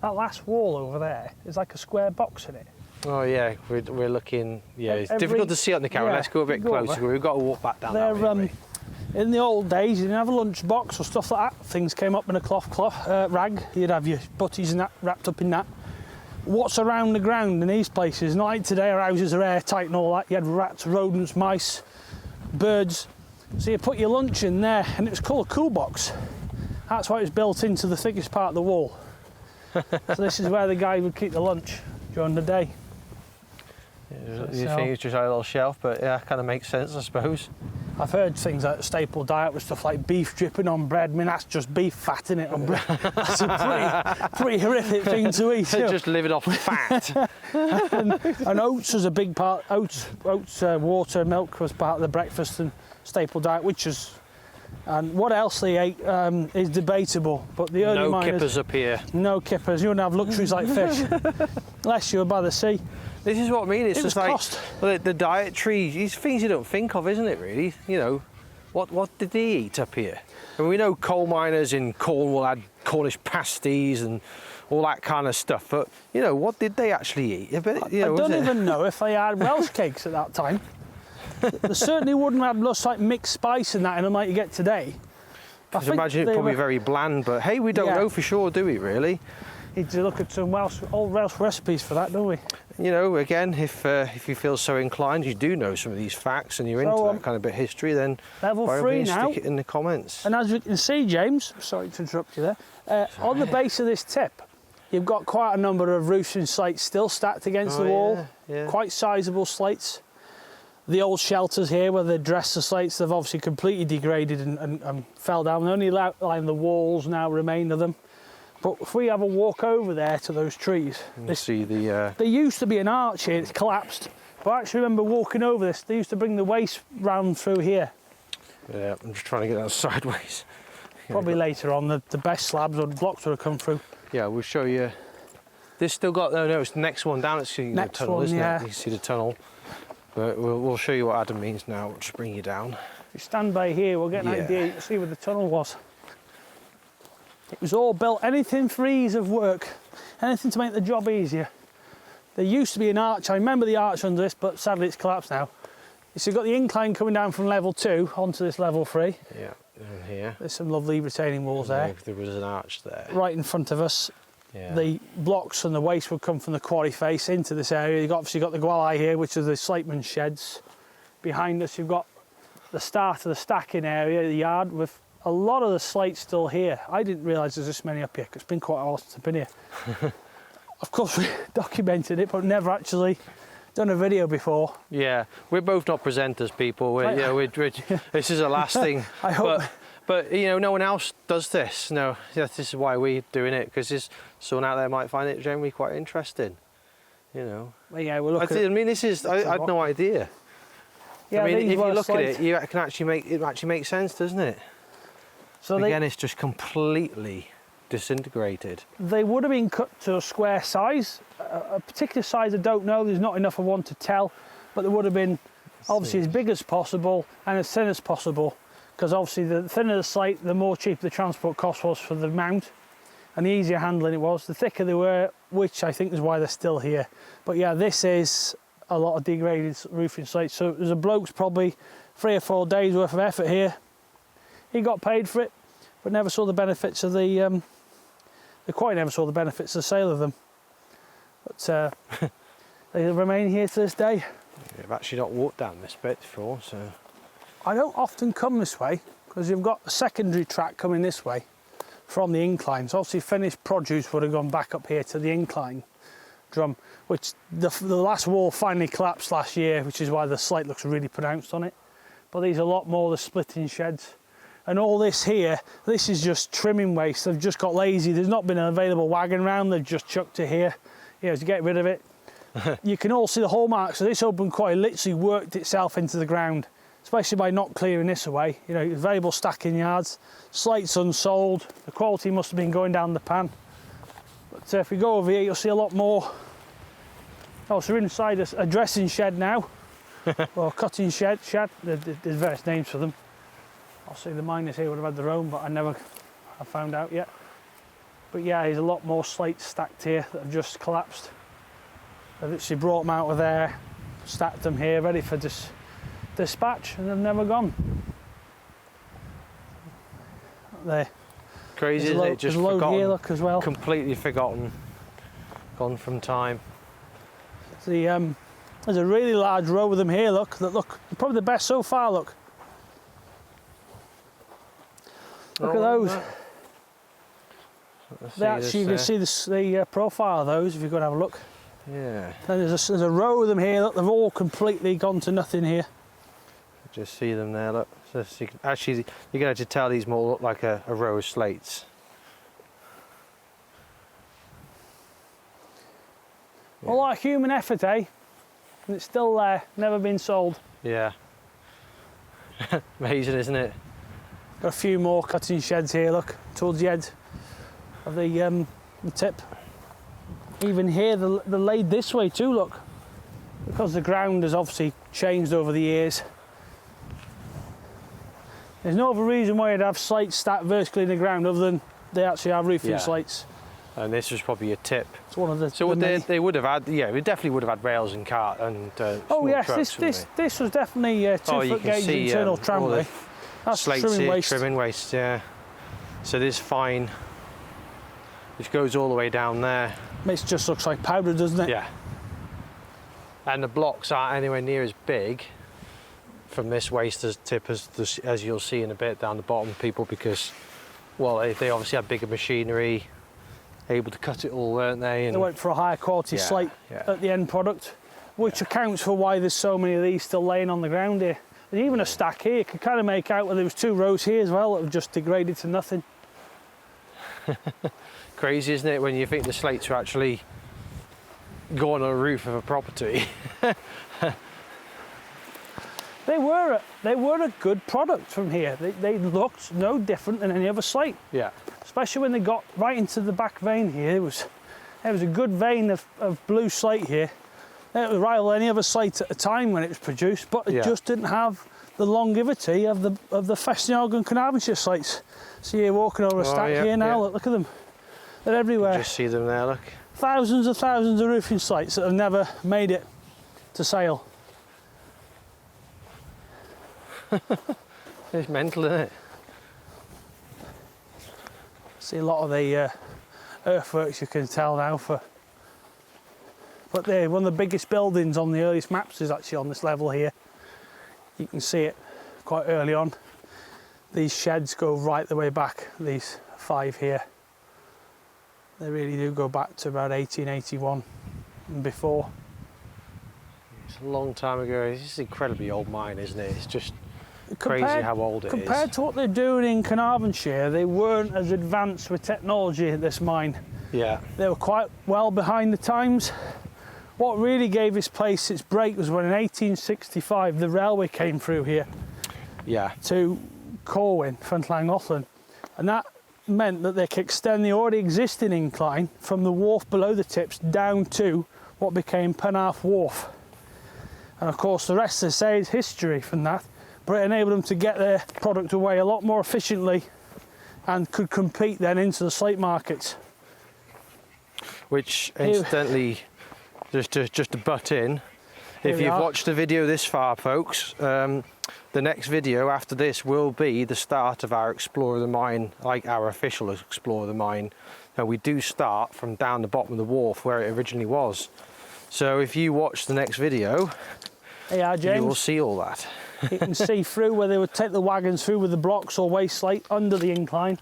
last wall over there is like a square box in it. Oh yeah, we're looking. Yeah, it's difficult to see on the camera. Yeah, Let's go a bit closer. We've got to walk back down that way. In the old days, you didn't have a lunch box or stuff like that. Things came up in a cloth rag. You'd have your butties and that wrapped up in that. What's around the ground in these places? Not like today, our houses are airtight and all that. You had rats, rodents, mice, birds. So you put your lunch in there, and it was called a cool box. That's why it was built into the thickest part of the wall. So this is where the guy would keep the lunch during the day. Yeah, you think it's just a little shelf, but yeah, kind of makes sense, I suppose. I've heard things like staple diet with stuff like beef dripping on bread. I mean, that's just beef fat in it on bread. That's a pretty horrific thing to eat. Just living off fat. and oats was a big part. Oats, water, milk was part of the breakfast and staple diet, which is. And what else they ate is debatable, but the early miners... No kippers up here. No kippers. You wouldn't have luxuries like fish, unless you were by the sea. This is what I mean. It's just like well, the dietary, these things you don't think of, isn't it? Really, you know, what did they eat up here? And we know coal miners in Cornwall had Cornish pasties and all that kind of stuff, but you know, what did they actually eat? I don't even know if they had Welsh cakes at that time. They certainly wouldn't have just like mixed spice and that in them like you get today. I imagine it probably very bland, but hey, we don't know for sure, do we? Really? Need to look at some old Welsh recipes for that, don't we? You know, again, if you feel so inclined, you do know some of these facts, and you're into that kind of bit of history, then level 3 now. Stick it in the comments. And as you can see, James, sorry to interrupt you there. On the base of this tip, you've got quite a number of roofing slates still stacked against the wall. Yeah. Quite sizable slates. The old shelters here where they dressed the slates, they've obviously completely degraded and fell down. The only outline the walls now remain of them. But if we have a walk over there to those trees, there used to be an arch here, it's collapsed. But I actually remember walking over this, they used to bring the waste round through here. Yeah, I'm just trying to get that sideways. Probably later on, the best slabs or blocks would have come through. Yeah, we'll show you. This still got, no, it's the next one down, it's the tunnel, isn't it? You can see the tunnel. But we'll show you what Adam means now. We'll just bring you down. If you stand by here, we'll get an idea. You can see where the tunnel was. It was all built, anything for ease of work, anything to make the job easier. There used to be an arch. I remember the arch under this, but sadly it's collapsed now. So you've got the incline coming down from level 2 onto this level 3. Yeah, and here. There's some lovely retaining walls there. There was an arch there. Right in front of us. Yeah. The blocks and the waste would come from the quarry face into this area. You've obviously got the Vally here, which are the slateman sheds. Behind us, you've got the start of the stacking area, the yard, with a lot of the slate still here. I didn't realise there's this many up here, 'cause it's been quite a while since I've been here. Of course, we documented it, but never actually done a video before. Yeah, we're both not presenters, people. We're, Right. you know, this is a last thing. I hope. But you know, no one else does this. No, this is why we're doing it, because someone out there might find it generally quite interesting. You know. Well, yeah, we'll look I mean, this is. I had no idea. Yeah, I mean, these if were you look at slates. it, you can actually make sense, doesn't it? So Again, it's just completely disintegrated. they would have been cut to a square size. A particular size I don't know, there's not enough of one to tell, but they would have been obviously as big as possible and as thin as possible, because obviously the thinner the slate, the more cheap the transport cost was for the mount, and the easier handling it was. The thicker they were, which I think is why they're still here. But yeah, this is a lot of degraded roofing slates. So there's a bloke's probably 3 or 4 days worth of effort here. He got paid for it, but never saw the benefits of the Quarry never saw the benefits of the sale of them. But they remain here to this day. I've actually not walked down this bit before, so. I don't often come this way because you've got a secondary track coming this way from the incline. So obviously finished produce would have gone back up here to the incline drum, which the last wall finally collapsed last year, which is why the slate looks really pronounced on it. But these are a lot more the splitting sheds. And all this here, this is just trimming waste. They've just got lazy. There's not been an available wagon round. They've just chucked it here, you know, to get rid of it. You can all see the hallmarks. So this open quarry literally worked itself into the ground, especially by not clearing this away. You know, available stacking yards, slates unsold. The quality must have been going down the pan. But if we go over here, you'll see a lot more. Oh, so we're inside a dressing shed now, or cutting shed. There's various names for them. I'll see the miners here would have had their own, but I never have found out yet. But yeah, there's a lot more slates stacked here that have just collapsed. I've literally brought them out of there, stacked them here, ready for dispatch, and they've never gone. There. Crazy, isn't it? Just there's a load forgotten. here, look, as well. Completely forgotten. Gone from time. There's a really large row of them here, look, that look probably the best so far, look. Look at those. They actually, you can see the profile of those if you go and have a look. Yeah. And there's a row of them here, look, they've all completely gone to nothing here. Just see them there, look. So you can, actually, you can actually tell these more look like a row of slates. Yeah. A lot of human effort, eh? And it's still there, never been sold. Yeah. Amazing, isn't it? Got a few more cutting sheds here, look, towards the edge of the tip. Even here, they're laid this way too, look. Because the ground has obviously changed over the years. There's no other reason why you'd have slates stacked vertically in the ground other than they actually are roofing slates. And this was probably a tip. It's one of the. So they would have had, yeah, we definitely would have had rails and cart and. Oh yes, trucks, this was definitely 2-foot gauge internal tramway. That's slates trimming here, waste. trimming waste, yeah. So this fine, which goes all the way down there. It just looks like powder, doesn't it? Yeah. And the blocks aren't anywhere near as big from this waste tip as you'll see in a bit down the bottom, people, because, well, they obviously had bigger machinery, able to cut it all, weren't they? And they went for a higher quality slate at the end product, which accounts for why there's so many of these still laying on the ground here. And even a stack here, you can kind of make out where there was 2 rows here as well that have just degraded to nothing. Crazy, isn't it, when you think the slates are actually going on a roof of a property. They were a good product from here. They looked no different than any other slate. Yeah. Especially when they got right into the back vein here. There was a good vein of blue slate here. It would rival any other slate at the time when it was produced, but it just didn't have the longevity of the Llangollen and Carrogshire slates. So you're walking over a stack here now. Look at them. They're everywhere. Just see them there, look. Thousands of roofing slates that have never made it to sale. It's mental, isn't it? See a lot of the earthworks you can tell now for. But one of the biggest buildings on the earliest maps is actually on this level here. You can see it quite early on. These sheds go right the way back, these 5 here. They really do go back to about 1881 and before. It's a long time ago. It's an incredibly old mine, isn't it? It's just crazy how old it is. Compared to what they're doing in Carnarvonshire, they weren't as advanced with technology at this mine. Yeah. They were quite well behind the times. What really gave this place its break was when in 1865 the railway came through here. Yeah. To Corwen from Llangollen, and that meant that they could extend the already existing incline from the wharf below the tips down to what became Penarth Wharf. And of course the rest, they say, is history from that, but it enabled them to get their product away a lot more efficiently and could compete then into the slate markets. Which incidentally, just to butt in, if you've watched the video this far, folks, the next video after this will be the start of our Explore the Mine, like our official Explore the Mine. And we do start from down the bottom of the wharf where it originally was. So if you watch the next video, James, you will see all that. You can see through where they would take the wagons through with the blocks or waste slate under the incline.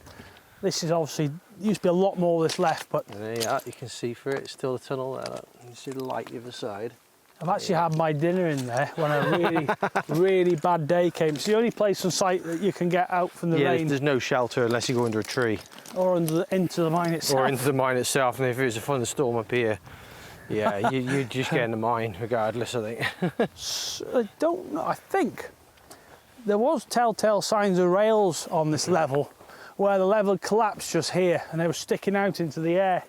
This is obviously, used to be a lot more of this left, but... There you are, you can see through it, still a tunnel there. Look. You see the light the other side. I've actually had my dinner in there when a really bad day came. It's the only place on site that you can get out from the rain. There's no shelter unless you go under a tree. Or into the mine itself. Or into the mine itself, and if it was a thunderstorm up here, yeah, you just get in the mine regardless, I think. I don't know, I think there was telltale signs of rails on this level where the level collapsed just here and they were sticking out into the air.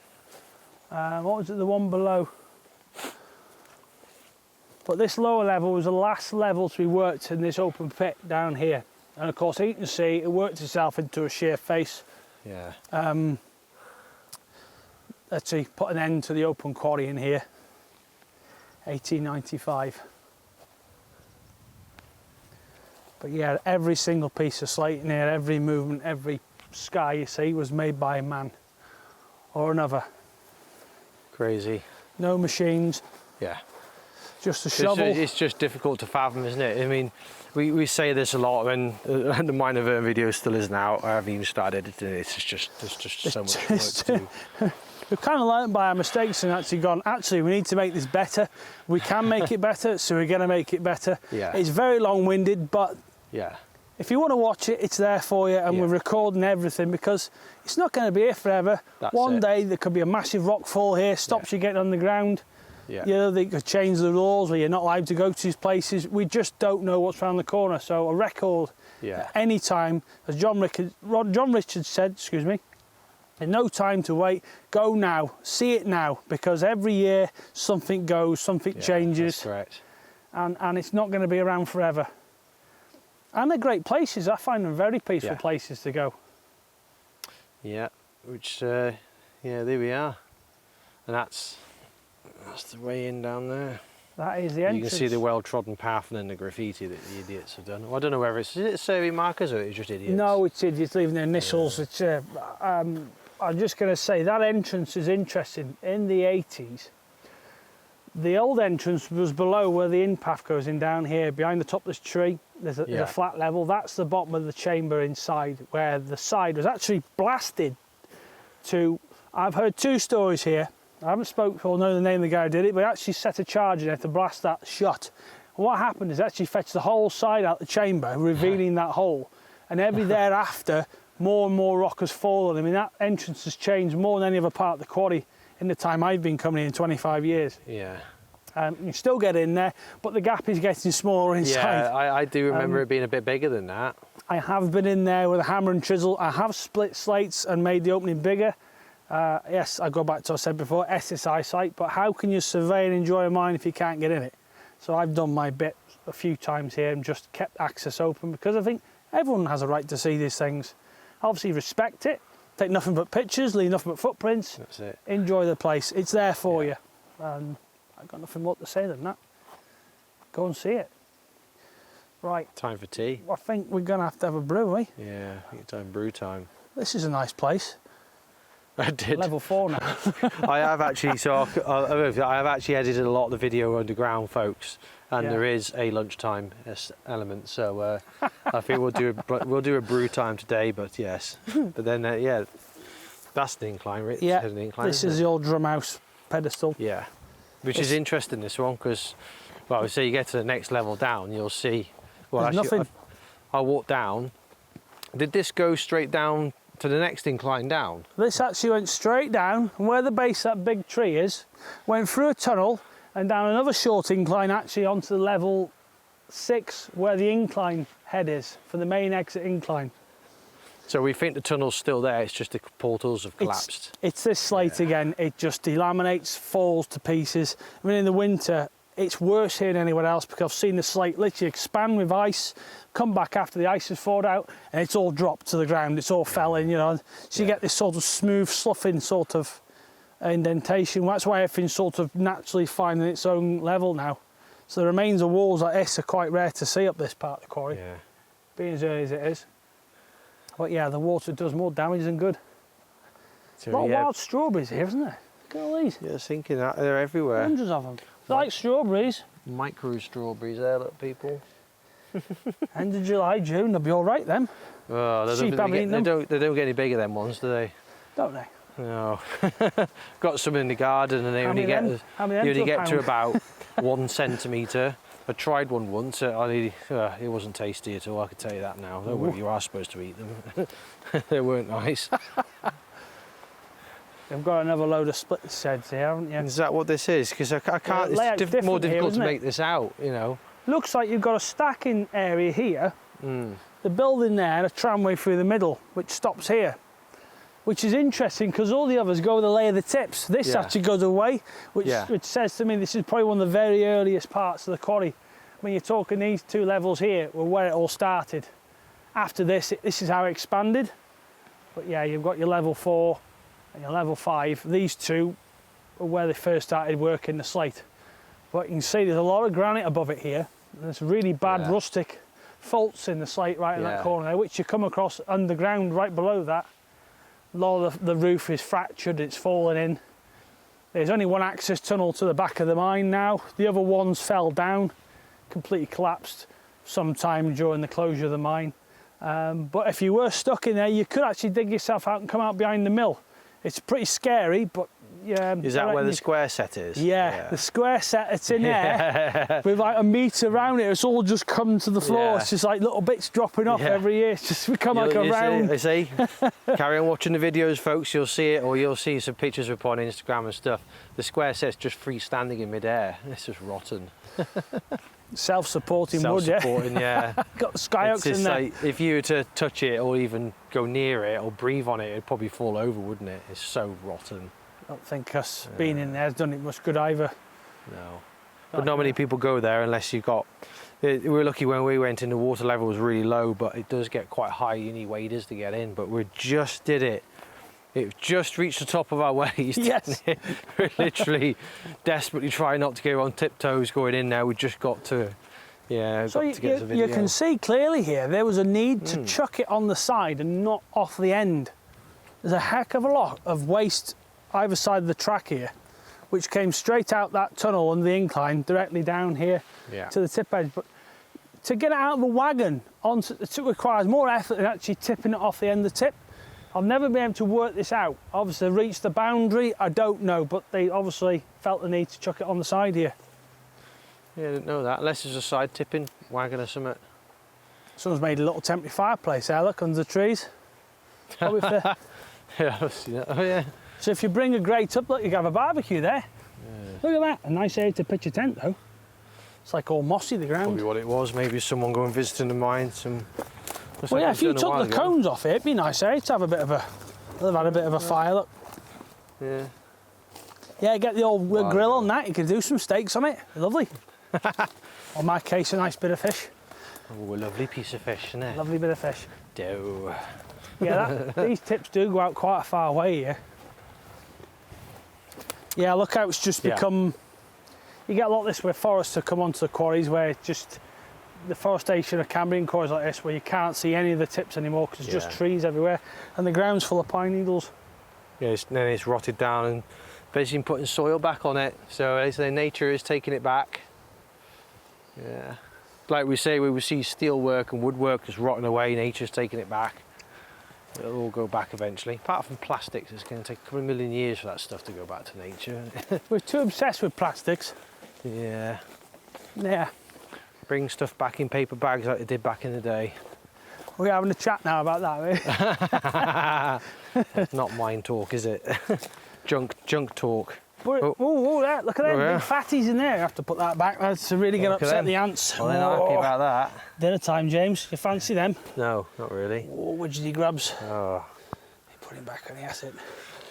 What was it, the one below? But this lower level was the last level to be worked in this open pit down here. And of course, you can see it worked itself into a sheer face. Yeah. Let's see, put an end to the open quarry in here. 1895. But yeah, every single piece of slate in here, every movement, every sky you see was made by a man or another. Crazy. No machines. Yeah. Just a shovel. It's just difficult to fathom, isn't it? I mean, we say this a lot, and the Mine of Earn video still isn't out. I haven't even started editing it. There's just so much work to do. We've kind of learned by our mistakes and actually gone, actually, we need to make this better. We can make it better, so we're going to make it better. Yeah. It's very long-winded, but yeah, if you want to watch it, it's there for you, and we're recording everything because it's not going to be here forever. One day there could be a massive rock fall here, stops you getting on the ground. Yeah. You know, they could change the rules where you're not allowed to go to these places. We just don't know what's around the corner. So a record at any time, as John Richards said, excuse me, in no time to wait, go now, see it now, because every year something goes, something changes. That's correct. And it's not going to be around forever. And they're great places. I find them very peaceful places to go. Yeah, which, yeah, there we are. And that's the way in down there. That is the entrance. You can see the well-trodden path and then the graffiti that the idiots have done. Well, I don't know whether is it survey markers or it's just idiots? No, it's idiots leaving their initials. It's, I'm just going to say that entrance is interesting. In the 80s, the old entrance was below where the in path goes in down here. Behind the top of this tree, there's a flat level. That's the bottom of the chamber inside, where the side was actually blasted to... I've heard two stories here. I haven't spoke or know the name of the guy who did it, but he actually set a charge in there to blast that shut. And what happened is actually fetched the whole side out the chamber, revealing that hole. And every thereafter, more and more rock has fallen. I mean, that entrance has changed more than any other part of the quarry in the time I've been coming in 25 years. Yeah. You still get in there, but the gap is getting smaller inside. Yeah, I do remember it being a bit bigger than that. I have been in there with a hammer and chisel. I have split slates and made the opening bigger. Yes, I go back to what I said before, SSI site, but how can you survey and enjoy a mine if you can't get in it? So I've done my bit a few times here and just kept access open because I think everyone has a right to see these things. Obviously respect it, take nothing but pictures, leave nothing but footprints. That's it. Enjoy the place, it's there for you. And I've got nothing more to say than that. Go and see it. Right. Time for tea. I think we're going to have a brew, eh? Yeah, I think it's time brew time. This is a nice place. I did. Level 4 now. I have actually, I have actually edited a lot of the video underground, folks, and there is a lunchtime element. So I think we'll do a brew time today. But yes, but then yeah, that's the incline, right? Yeah, the incline, this is the old drum house pedestal. Yeah, which is interesting, this one, because Well, so you get to the next level down, you'll see. Well, There's actually, nothing. I walked down. Did this go straight down to the next incline down? This actually went straight down, and where the base of that big tree is, went through a tunnel and down another short incline actually onto level 6 where the incline head is for the main exit incline. So we think the tunnel's still there, it's just the portals have collapsed. It's this slate again, it just delaminates, falls to pieces. I mean, in the winter, it's worse here than anywhere else because I've seen the slate literally expand with ice, come back after the ice has thawed out, and it's all dropped to the ground, it's all fell in, you know. So you get this sort of smooth, sloughing sort of indentation. That's why everything's sort of naturally finding its own level now. So the remains of walls like this are quite rare to see up this part of the quarry, being as early as it is. But yeah, the water does more damage than good. So, A lot of wild strawberries here, isn't there? Look at all these. Yeah, I was thinking that, they're everywhere. Hundreds of them. They're like strawberries. Micro strawberries there, look, people. End of July, June, they'll be all right then. Oh, Sheep haven't eaten them. they don't get any bigger than ones, do they? Don't they? No. Got some in the garden and they only get to about 1 centimetre. I tried one once, it wasn't tasty at all, I can tell you that now. Don't worry, you are supposed to eat them. They weren't nice. You've got another load of split sheds here, haven't you? Is that what this is? Because I can't, it's more difficult to make this out, you know. Looks like you've got a stacking area here, the building there, and a tramway through the middle, which stops here. Which is interesting because all the others go with the lay of the tips. This actually goes away, which says to me this is probably one of the very earliest parts of the quarry. When you're talking these 2 levels here were where it all started. After this, this is how it expanded. But yeah, you've got your level 4 and your level 5. These 2 are where they first started working the slate. But you can see there's a lot of granite above it here. And there's really bad rustic faults in the slate right in that corner there, which you come across underground right below that. A lot of the roof is fractured, it's fallen in. There's only one access tunnel to the back of the mine now. The other ones fell down, completely collapsed sometime during the closure of the mine. But if you were stuck in there, you could actually dig yourself out and come out behind the mill. It's pretty scary, but yeah. Is that where the square set is? Yeah, the square set that's in there with like a metre around it. It's all just come to the floor. It's just like little bits dropping off every year. It's just become like a round. You see? Carry on watching the videos, folks. You'll see it, or you'll see some pictures up on Instagram and stuff. The square set's just freestanding in midair. It's just rotten. Self-supporting wood, Self-supporting, yeah. Got the skyhooks in there. Like, if you were to touch it or even go near it or breathe on it, it'd probably fall over, wouldn't it? It's so rotten. I don't think us being in there has done it much good either. No. But not many people go there unless you've got... We were lucky when we went in, the water level was really low, but it does get quite high. You need waders to get in, but we just did it. It just reached the top of our waist. Yes. We're literally desperately trying not to go on tiptoes going in there. We just got to, so got to get the video. You can see clearly here there was a need to chuck it on the side and not off the end. There's a heck of a lot of waste either side of the track here, which came straight out that tunnel on the incline directly down here to the tip edge. But to get it out of the wagon, it requires more effort than actually tipping it off the end of the tip. I've never been able to work this out. Obviously, reached the boundary, I don't know, but they obviously felt the need to chuck it on the side here. Yeah, I didn't know that, unless there's a side tipping wagon or something. Someone's made a little temporary fireplace there, look, under the trees. Probably for... Yeah, I've seen that. Oh, yeah. So if you bring a grate up, look, you can have a barbecue there. Yeah. Look at that, a nice area to pitch a tent though. It's like all mossy, the ground. Probably what it was, maybe someone going visiting the mine. Well, yeah, if you took the cones off it, it'd be nice area to have a bit of a... They've had a bit of a fire, look. Yeah. Yeah, get the old grill on that, you can do some steaks on it. Lovely. Or in my case, a nice bit of fish. Oh, a lovely piece of fish, isn't it? Lovely bit of fish. Do. Yeah, these tips do go out quite a far way here. Yeah, look how it's just become... You get a lot of this where forests have come onto the quarries where it's just... The forestation of Cambrian quarries like this where you can't see any of the tips anymore because there's just trees everywhere and the ground's full of pine needles. Yeah, then it's rotted down and basically putting soil back on it. So nature is taking it back. Yeah. Like we say, we will see steel work and woodwork is rotting away, nature's taking it back. It'll all go back eventually. Apart from plastics, it's going to take a couple of million years for that stuff to go back to nature. We're too obsessed with plastics. Yeah. Yeah. Bring stuff back in paper bags like they did back in the day. We're having a chat now about that, eh? It's not mine talk, is it? junk talk. Oh, there, look at them yeah. big fatties in there. You have to put that back. That's to really get Look at upset them. the ants. Well, they're not happy about that. Dinner time, James. You fancy them? No, not really. Oh, widgety grubs. Oh, You put him back on the acid.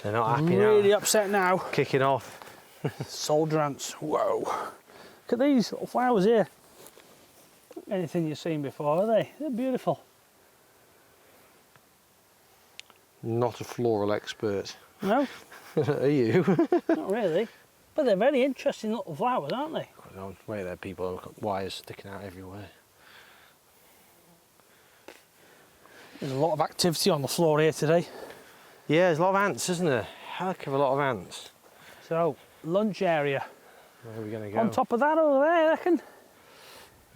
they're not happy Really now. upset now. Kicking off. Soldier ants. Whoa. Look at these little flowers here. Anything you've seen before, are they? They're beautiful. Not a floral expert. No, Are you? not really. But they're very interesting little flowers, aren't they? Wait there, people. I've got wires sticking out everywhere. There's a lot of activity on the floor here today. Yeah, there's a lot of ants, isn't there? Heck of a lot of ants. So, lunch area. Where are we going to go? On top of that over there, I reckon.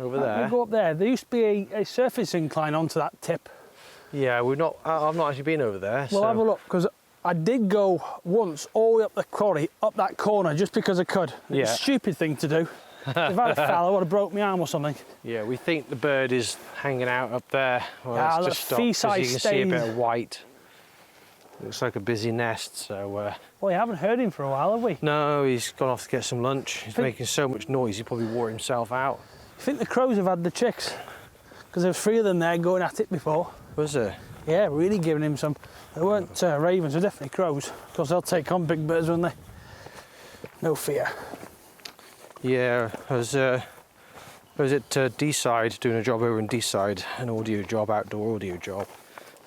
Over We there? go up there. There used to be a surface incline onto that tip. Yeah, we've not. I've not actually been over there. We'll so. have a look, because I did go once all the way up the quarry, up that corner, just because I could. Yeah. It's a stupid thing to do. If I had a fell, I would have broke my arm or something. Yeah, we think the bird is hanging out up there. Well, Ah, let's look, just stop because you fee-size can see a bit stains. of white. Looks like a busy nest. So Well, you haven't heard him for a while, have we? no, he's gone off to get some lunch. He's making so much noise, he probably wore himself out. I think the crows have had the chicks, because there was 3 of them there going at it before. Was there? Yeah, really giving him some. They weren't ravens, they're definitely crows, because they'll take on big birds, won't they? No fear. Yeah, I was at D-side, doing a job over in D-side, an audio job, outdoor audio job,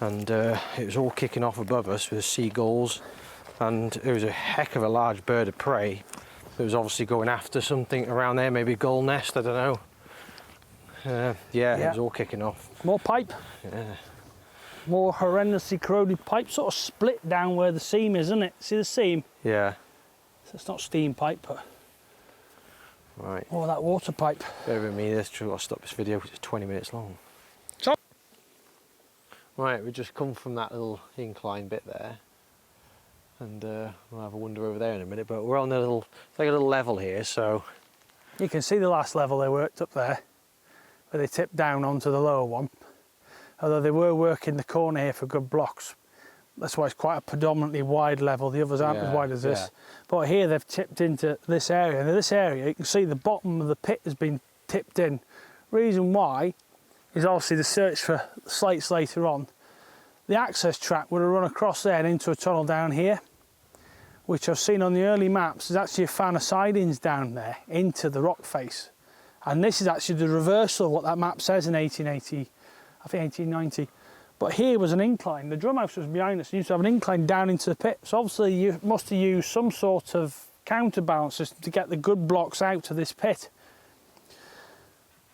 and it was all kicking off above us with seagulls, and it was a heck of a large bird of prey that was obviously going after something around there, maybe a gull nest, I don't know. Yeah, it was all kicking off. More pipe. Yeah. More horrendously corroded pipe, sort of split down where the seam is, isn't it? See the seam? Yeah, So it's not steam pipe, but right. more that water pipe. Bear with me, let's try to stop this video because it's 20 minutes long. So, Right, we just come from that little incline bit there, and we'll have a wander over there in a minute, but we're on a little, it's like a little level here, so you can see the last level they worked up there, where they tipped down onto the lower one. Although they were working the corner here for good blocks. That's why it's quite a predominantly wide level. The others aren't as wide as this. But here they've tipped into this area. And in this area, you can see the bottom of the pit has been tipped in. Reason why is obviously the search for slates later on. The access track would have run across there and into a tunnel down here, which I've seen on the early maps. There's actually a fan of sidings down there into the rock face. And this is actually the reversal of what that map says in 1880. I think 1890, but here was an incline. The drum house was behind us. You used to have an incline down into the pit. So obviously you must have used some sort of counterbalance system to get the good blocks out of this pit.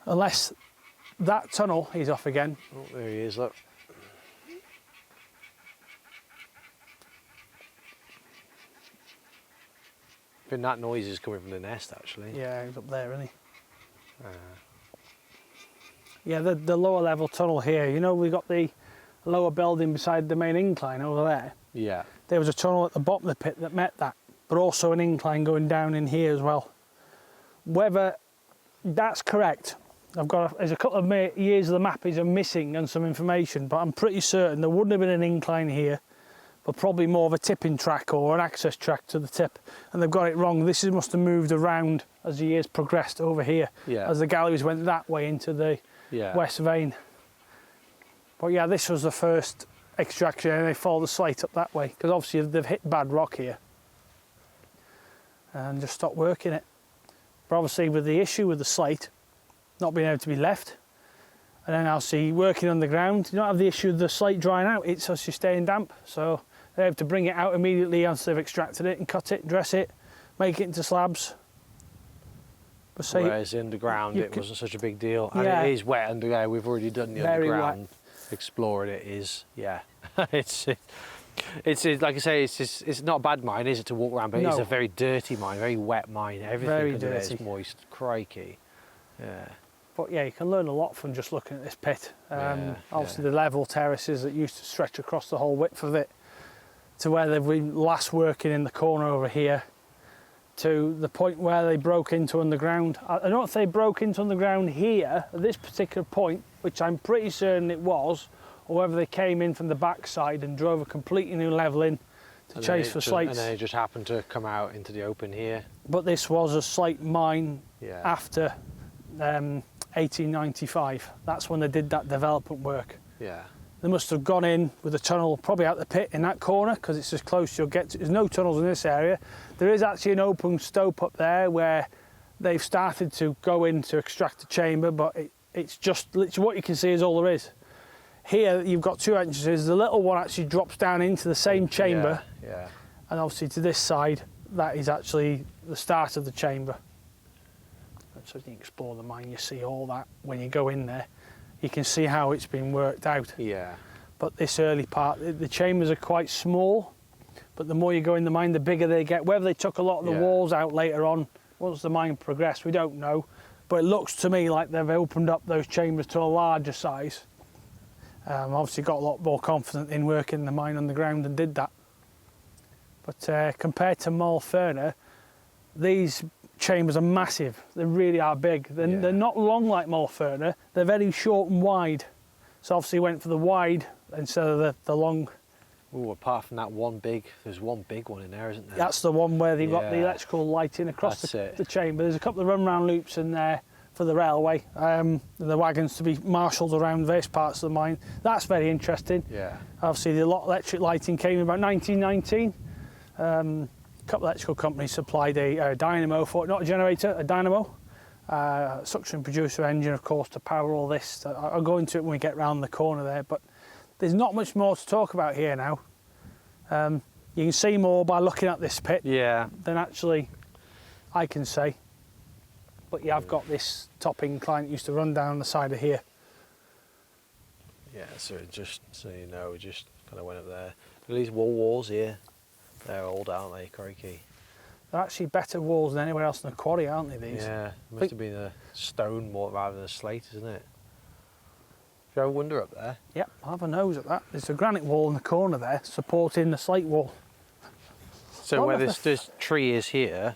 Unless that tunnel, he's off again. oh, there he is, look. I think that noise is coming from the nest actually. Yeah, he's up there, isn't he? Yeah, the lower level tunnel here. You know, we got the lower building beside the main incline over there. Yeah. There was a tunnel at the bottom of the pit that met that, but also an incline going down in here as well. Whether that's correct, there's a couple of years of the mappings are missing and some information, but I'm pretty certain there wouldn't have been an incline here, but probably more of a tipping track or an access track to the tip. And they've got it wrong. This must have moved around as the years progressed over here, as the galleries went that way into the west vein. But yeah, this was the first extraction, and they followed the slate up that way, because obviously they've hit bad rock here and just stopped working it. But obviously with the issue with the slate not being able to be left, and then I'll see working underground, you don't have the issue of the slate drying out, it's actually staying damp, so they're able to bring it out immediately once they've extracted it and cut it, dress it, make it into slabs. But whereas underground it wasn't such a big deal, and Yeah. it is wet underground. We've already done the Very underground exploring. It is, yeah. it's like I say, it's not a bad mine, is it, to walk around? But it's No. a very dirty mine, very wet mine. Everything Very under there dirty. is moist, crikey. Yeah. But yeah, you can learn a lot from just looking at this pit. Yeah, Obviously the level terraces that used to stretch across the whole width of it to where they've been last working in the corner over here. to the point where they broke into underground. I don't know if they broke into underground here at this particular point, which I'm pretty certain it was, or whether they came in from the backside and drove a completely new level in to chase for slates. And then it just happened to come out into the open here. But this was a slate mine Yeah. after 1895. That's when they did that development work. Yeah. They must have gone in with a tunnel probably out the pit in that corner because it's as close as you'll get to. There's no tunnels in this area. There is actually an open stope up there where they've started to go in to extract the chamber, but it's just literally what you can see is all there is. Here you've got two entrances. The little one actually drops down into the same chamber. Yeah. And obviously to this side, that is actually the start of the chamber. So you can explore the mine, you see all that when you go in there. You can see how it's been worked out. Yeah. But this early part, the chambers are quite small, but the more you go in the mine, the bigger they get. Whether they took a lot of the walls out later on, once the mine progressed, we don't know. But it looks to me like they've opened up those chambers to a larger size. Obviously got a lot more confident in working the mine underground and did that. But compared to Moel-Ferner, these chambers are massive. They really are big. They're not long like Moel-Ferner. They're very short and wide. So obviously went for the wide instead of the long. Ooh, apart from that there's one big one in there, isn't there? That's the one where they've got the electrical lighting across the chamber. There's a couple of run-round loops in there for the railway, the wagons to be marshalled around various parts of the mine. That's very interesting. Yeah. Obviously the electric lighting came in about 1919. A couple of electrical companies supplied a dynamo for it, not a generator, a dynamo. Suction producer engine, of course, to power all this. I'll go into it when we get round the corner there, but there's not much more to talk about here now. You can see more by looking at this pit than actually I can say. But yeah, I've got this top incline that used to run down the side of here. Yeah, so just so you know, we just kind of went up there. Look at these walls here. They're old, aren't they, Crikey? They're actually better walls than anywhere else in the quarry, aren't they, these? Yeah, must have been a stone more rather than a slate, isn't it? Do you have a wonder up there? Yep, I'll have a nose at that. There's a granite wall in the corner there, supporting the slate wall. So where this tree is here,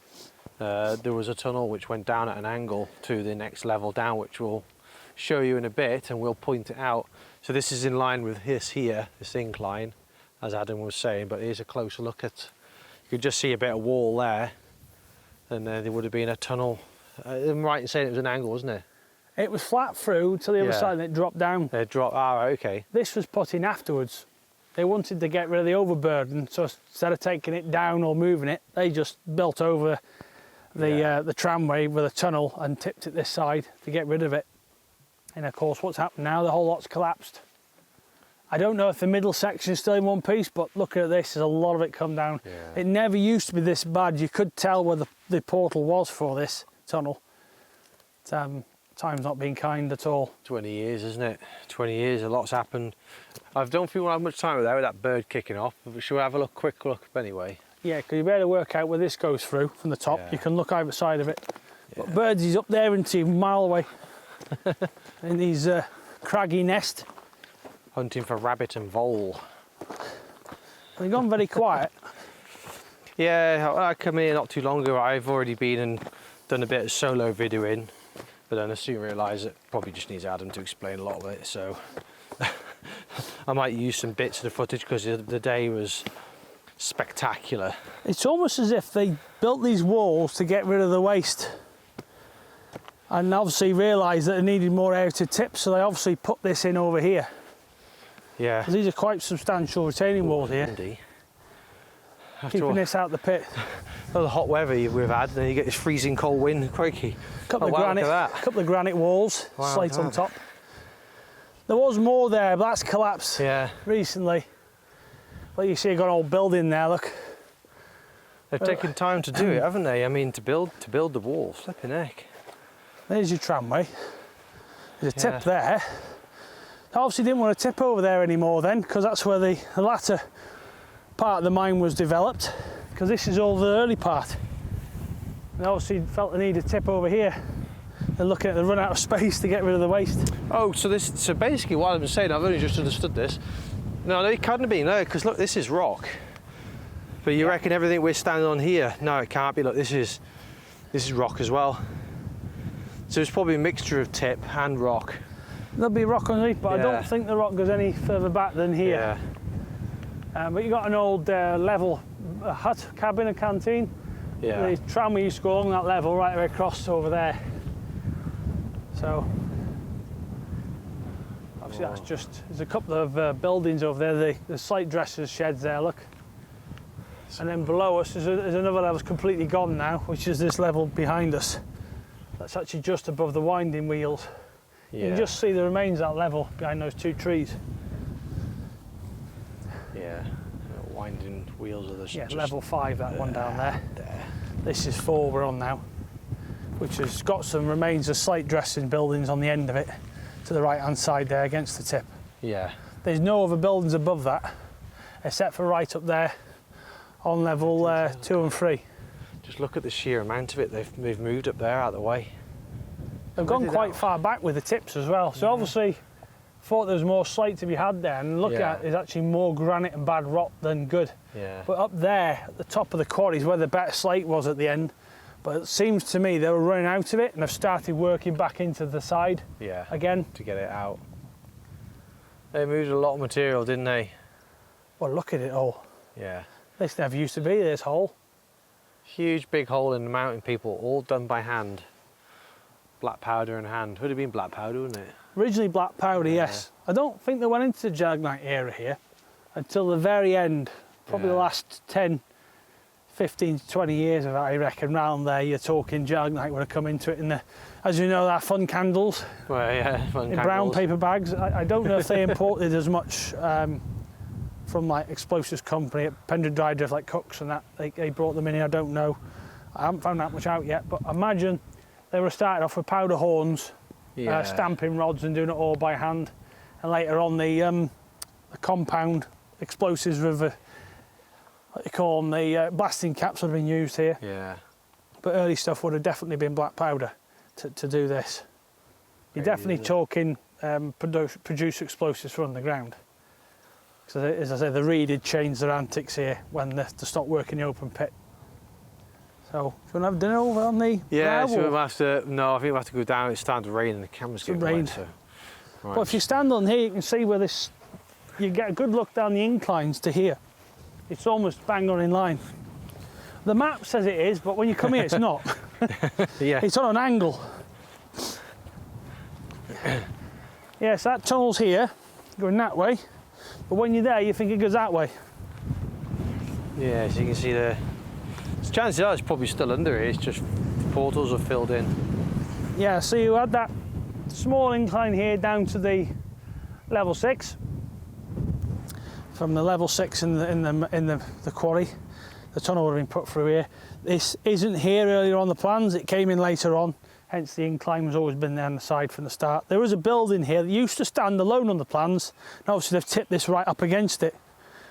there was a tunnel which went down at an angle to the next level down, which we'll show you in a bit, and we'll point it out. So this is in line with this here, this incline, as Adam was saying, but here's a closer look at, you could just see a bit of wall there, and there would have been a tunnel. I'm right in saying it was an angle, wasn't it? It was flat through to the other side and it dropped down. It dropped, okay. This was put in afterwards. They wanted to get rid of the overburden, so instead of taking it down or moving it, they just built over the tramway with a tunnel and tipped it this side to get rid of it. And of course, what's happened now, the whole lot's collapsed. I don't know if the middle section is still in one piece, but looking at this, there's a lot of it come down. Yeah. It never used to be this bad. You could tell where the portal was for this tunnel. Time's not been kind at all. 20 years, isn't it? 20 years, a lot's happened. I don't think we'll have much time there with that bird kicking off, but should we have a quick look anyway? Yeah, because you better work out where this goes through from the top. Yeah. You can look either side of it. Yeah. But Birdsy's up there and a mile away in his craggy nest. Hunting for rabbit and vole. They've gone very quiet. Yeah, I come here not too long ago. I've already been and done a bit of solo videoing, but then I soon realised it probably just needs Adam to explain a lot of it, so I might use some bits of the footage because the day was spectacular. It's almost as if they built these walls to get rid of the waste and obviously realised that they needed more area to tip, so they obviously put this in over here. Yeah. These are quite substantial retaining walls here. Indeed. Keeping this out the pit. All the hot weather we've had, then you get this freezing cold wind, crikey. Couple of granite walls, slate on top. There was more there, but that's collapsed recently. But you see, you've got an old building there, look. They've taken time to do it, haven't they? I mean, to build the wall, flipping heck. There's your tramway. There's a tip there. I obviously didn't want to tip over there anymore then, because that's where the latter part of the mine was developed, because this is all the early part. And obviously felt the need to tip over here. They're looking at the run out of space to get rid of the waste. Oh, so basically what I've been saying, I've only just understood this. No, it couldn't have been there, because look, this is rock. But you reckon everything we're standing on here? No, it can't be. Look, this is rock as well. So it's probably a mixture of tip and rock. There'll be rock underneath, but I don't think the rock goes any further back than here. Yeah. But you've got an old level hut, cabin, a canteen. Yeah. The tramway used to go along that level right away across over there. So obviously that's just, there's a couple of buildings over there, the slate dressers sheds there, look. And then below us there's another level that's completely gone now, which is this level behind us. That's actually just above the winding wheels. Yeah. You can just see the remains of that level behind those two trees. Yeah, winding wheels of the... Yeah, level 5, that one down there. This is 4 we're on now, which has got some remains of slate dressing buildings on the end of it, to the right hand side there against the tip. Yeah. There's no other buildings above that, except for right up there on level 2 and 3. Just look at the sheer amount of it they've moved up there out of the way. They've gone quite far back with the tips as well, so obviously thought there was more slate to be had there, and look at it, there's actually more granite and bad rot than good. Yeah. But up there at the top of the quarry is where the better slate was at the end, but it seems to me they were running out of it and have started working back into the side again to get it out. They moved a lot of material, didn't they? Well, look at it all. Yeah. This never used to be, this hole. Huge big hole in the mountain, people, all done by hand. Black powder in hand. Would have been black powder, wouldn't it? Originally black powder, yes. I don't think they went into the Gelignite era here until the very end, probably the last 10, 15 to 20 years of that, I reckon. Round there, you're talking Gelignite would have come into it in the, as you know, our fun candles. Well, yeah, fun in candles. Brown paper bags. I don't know if they imported as much from like explosives company at Penrith Dry Drift, like Cooks and that. They brought them in here, I don't know. I haven't found that much out yet, but imagine they were started off with powder horns, stamping rods and doing it all by hand. And later on the compound explosives with what you call them, the blasting caps would have been used here. Yeah. But early stuff would have definitely been black powder to do this. You're definitely talking produce explosives for underground. So as I say, the Reed had changed their antics here when they stopped working the open pit. So, do you want to have dinner over on the so we'll have to, no, I think we'll have to go down. It's starting to rain and the camera's getting wet, so. Right. But if you stand on here, you can see where this, you get a good look down the inclines to here. It's almost bang on in line. The map says it is, but when you come here, it's not. Yeah. It's on an angle. Yeah, so that tunnel's here, going that way. But when you're there, you think it goes that way. Yeah, so you can see the chances are it's probably still under here, it's just the portals are filled in. Yeah, so you had that small incline here down to the level 6. From the level 6 in the quarry, the tunnel would have been put through here. This isn't here earlier on the plans, it came in later on, hence the incline has always been there on the side from the start. There was a building here that used to stand alone on the plans, and obviously they've tipped this right up against it,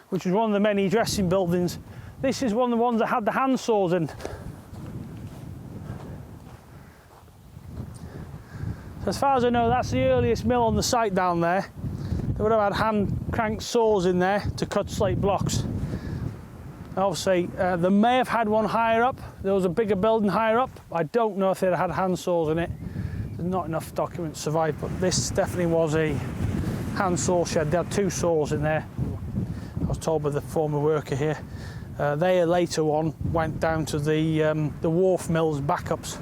which was one of the many dressing buildings. This is one of the ones that had the hand saws in. So as far as I know, that's the earliest mill on the site down there. They would have had hand crank saws in there to cut slate blocks. Obviously, they may have had one higher up. There was a bigger building higher up. I don't know if they'd had hand saws in it. There's not enough documents to survive, but this definitely was a hand saw shed. They had 2 saws in there. I was told by the former worker here. They later on went down to the wharf mills backups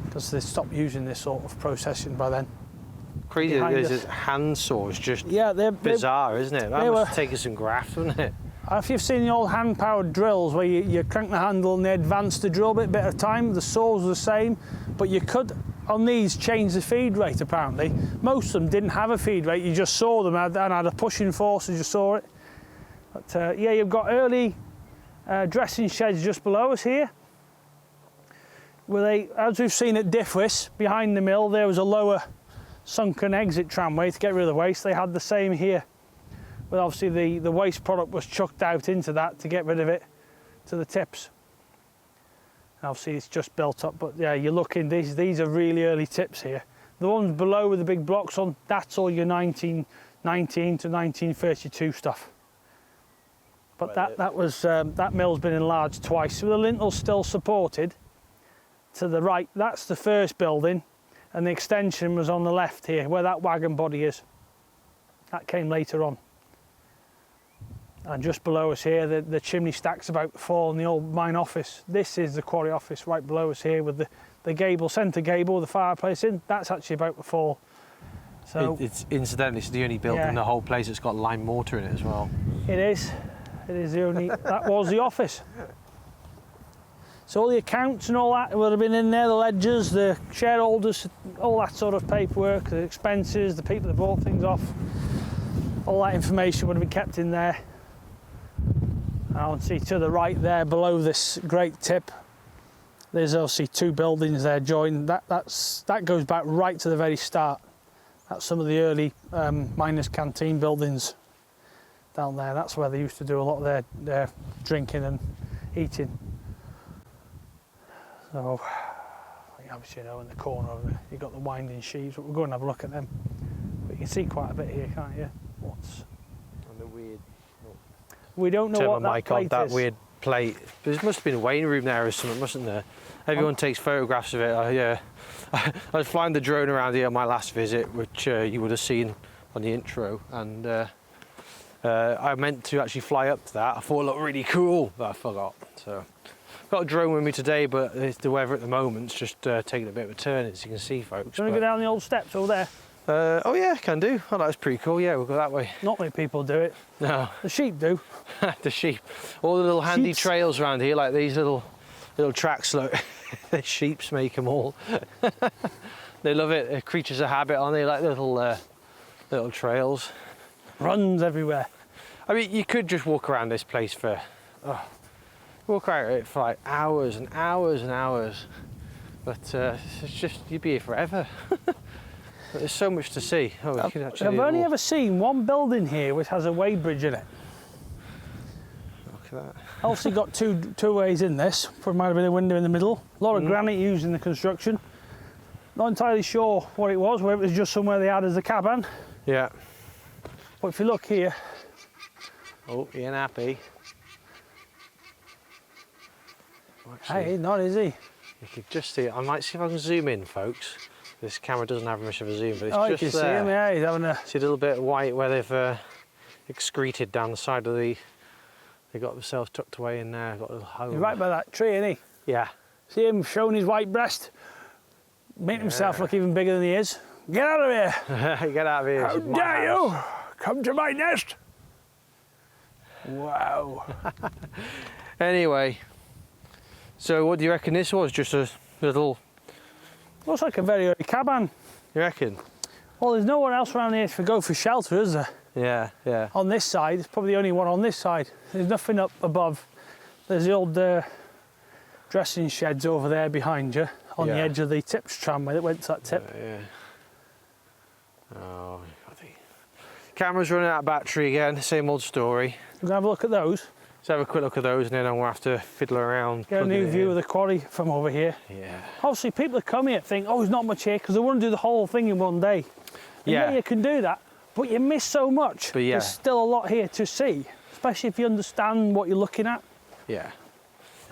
because they stopped using this sort of processing by then. Crazy that there's hand saws, just bizarre, isn't it? That must have taken some graft, wouldn't it? If you've seen the old hand-powered drills where you crank the handle and they advance the drill bit at a time, the saws are the same, but you could, on these, change the feed rate apparently. Most of them didn't have a feed rate, you just saw them and had a pushing force as you saw it. But yeah, you've got early dressing sheds just below us here. Where they, as we've seen at Diffwis, behind the mill, there was a lower sunken exit tramway to get rid of the waste. They had the same here. But obviously the waste product was chucked out into that to get rid of it to the tips. And obviously it's just built up, but yeah, you're looking, these are really early tips here. The ones below with the big blocks on, that's all your 1919 to 1932 stuff. But that mill's been enlarged twice, so the lintle's still supported. To the right, that's the first building, and the extension was on the left here, where that wagon body is. That came later on. And just below us here, the chimney stack's about to fall in the old mine office. This is the quarry office right below us here with the gable, centre gable, with the fireplace in. That's actually about to fall. So it's incidentally, it's the only building in the whole place that's got lime mortar in it as well. It is. It is the only. That was the office. So all the accounts and all that would have been in there, the ledgers, the shareholders, all that sort of paperwork, the expenses, the people that bought things off. All that information would have been kept in there. I can see to the right there, below this great tip, there's obviously two buildings there joined. That goes back right to the very start. That's some of the early miners' canteen buildings down there. That's where they used to do a lot of their drinking and eating. So, obviously, in the corner over there, you've got the winding sheaves, but we'll go and have a look at them. But you can see quite a bit here, can't you? And the weird. We don't know what that plate is. That weird plate. There must have been a weighing room there or something, mustn't there? Everyone takes photographs of it. I was flying the drone around here on my last visit, which you would have seen on the intro, and I meant to actually fly up to that. I thought it looked really cool, but I forgot. So, got a drone with me today, but the weather at the moment's just taking a bit of a turn, as you can see, folks. Do you want to go down the old steps over there? Oh yeah, can do. Oh, that's pretty cool. Yeah, we'll go that way. Not many people do it. No. The sheep do. The sheep. All the little handy Sheeps. trails around here, like these little tracks. Look, the sheeps make them all. They love it. They're creatures of habit, aren't they? Like little trails. Runs everywhere. I mean, you could just walk around this place for like hours and hours and hours, but it's just you'd be here forever. But there's so much to see. Oh, you could actually. I've only ever seen one building here which has a weighbridge in it. Look at that. Also got two ways in this. There might have been a window in the middle. A lot of granite used in the construction. Not entirely sure what it was, whether it was just somewhere they had as a cabin. Yeah. But if you look here. Oh, he ain't happy. Actually, Hey, not is he? You could just see it. I might see if I can zoom in, folks. This camera doesn't have much of a zoom, but it's Oh, just you can there. see him, yeah, he's having a... See a little bit of white where they've excreted down the side of the... They got themselves tucked away in there, got a little hole. He's right by that tree, isn't he? Yeah. See him showing his white breast? Making himself look even bigger than he is. Get out of here! Get out of here. How It's my dare you! house. Come to my nest! Wow. Anyway, so what do you reckon this was? Just a little... Looks like a very early cabin. You reckon? Well, there's nowhere else around here to go for shelter, is there? Yeah, yeah. On this side, it's probably the only one on this side. There's nothing up above. There's the old dressing sheds over there behind you, on the edge of the tips tramway that went to that tip. Yeah. Oh, God. Camera's running out of battery again, same old story. We're going to have a look at those. Let's have a quick look at those and then I'm going to have to fiddle around. Get a new view in. of the quarry from over here. Yeah. Obviously, people that come here think, oh, there's not much here, because they want to do the whole thing in one day. And Yeah. you can do that, but you miss so much. But yeah. There's still a lot here to see, especially if you understand what you're looking at. Yeah.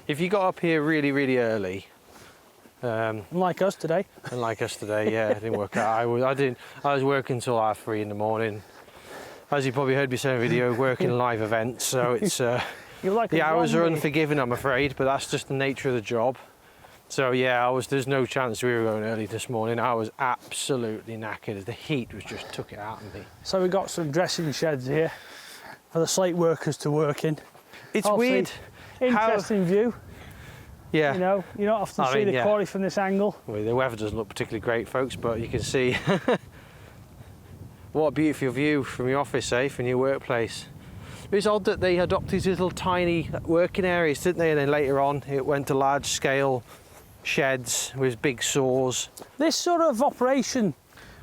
If you got up here really, really early, Like us today. and like us today, yeah, it didn't work out. I was working until 3:30 in the morning. As you probably heard me say in the video, working live events, so it's You're like the a hours are zombie. unforgiving, I'm afraid, but that's just the nature of the job. So yeah, there's no chance we were going early this morning. I was absolutely knackered. The heat just took it out of me. So we've got some dressing sheds here for the slate workers to work in. It's Obviously, weird. Interesting view. Yeah. You know, you don't often I see mean, the yeah. quarry from this angle. Well, the weather doesn't look particularly great, folks, but you can see what a beautiful view from your office, eh, from your workplace. It's odd that they adopted these little tiny working areas, didn't they? And then later on, it went to large-scale sheds with big saws. This sort of operation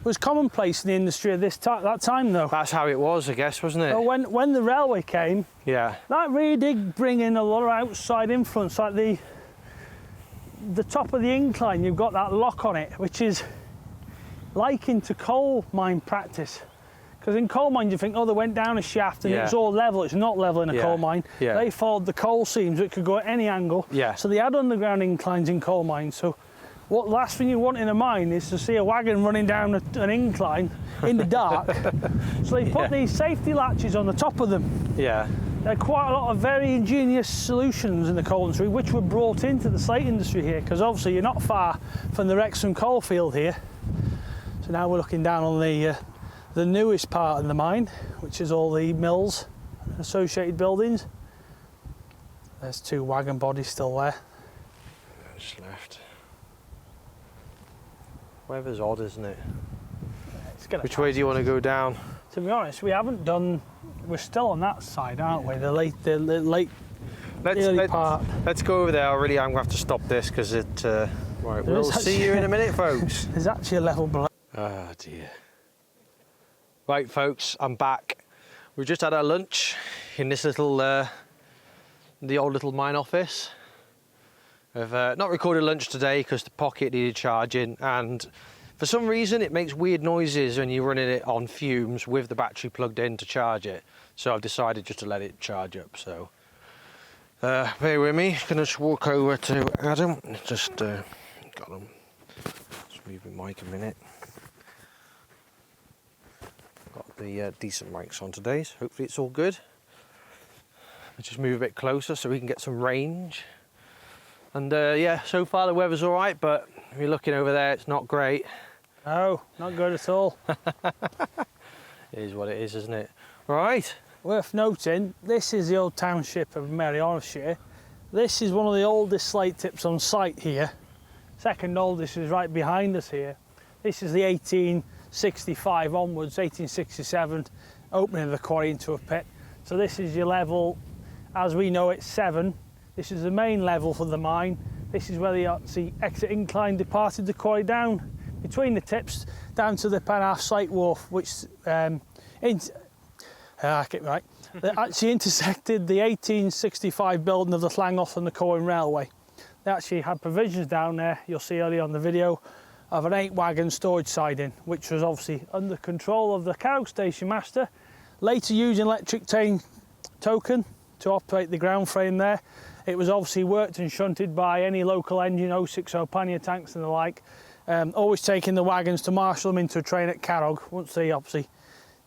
was commonplace in the industry at that time, though. That's how it was, I guess, wasn't it? So when the railway came, Yeah. that really did bring in a lot of outside influence, like the top of the incline, you've got that lock on it, which is likened to coal mine practice, Because in coal mines you think, oh, they went down a shaft and it's all level. It's not level in a coal mine. Yeah. They followed the coal seams, it could go at any angle. Yeah. So they had underground inclines in coal mines. So what last thing you want in a mine is to see a wagon running down an incline in the dark. So they put these safety latches on the top of them. Yeah. There are quite a lot of very ingenious solutions in the coal industry which were brought into the slate industry here, because obviously you're not far from the Wrexham coal field here. So now we're looking down on the newest part of the mine, which is all the mills and associated buildings. There's 2 wagon bodies still there. Just left. Weather's odd, isn't it? Which way do you want to go down? To be honest, we haven't done. We're still on that side, aren't we? The late early part. Let's go over there. I really am going to have to stop this because it. Right, we'll see you in a minute, folks. There's actually a level below. Oh dear. Right, folks, I'm back. We've just had our lunch in this little, the old little mine office. We've not recorded lunch today because the pocket needed charging, and for some reason it makes weird noises when you're running it on fumes with the battery plugged in to charge it. So I've decided just to let it charge up. So bear with me. Gonna just walk over to Adam. Just got him. Just move the mic a minute. Got the decent mics on today, so hopefully it's all good. Let's just move a bit closer so we can get some range. And yeah, so far the weather's all right, but if you're looking over there, it's not great. No, not good at all. It is what it is, isn't it? All right. Worth noting, this is the old township of Merry Horshire. This is one of the oldest slate tips on site here. Second oldest is right behind us here. This is the 1865 onwards, 1867, opening of the quarry into a pit. So this is your level, as we know it's 7. This is the main level for the mine. This is where the exit incline departed the quarry down between the tips down to the Penarth Slate wharf, which I get it right. They actually intersected the 1865 building of the Llangollen and the Corwen railway. They actually had provisions down there, you'll see earlier on the video, of an 8-wagon storage siding, which was obviously under control of the Carrog station master, later using electric chain token to operate the ground frame there. It was obviously worked and shunted by any local engine, 060 pannier tanks and the like, always taking the wagons to marshal them into a train at Carrog once they obviously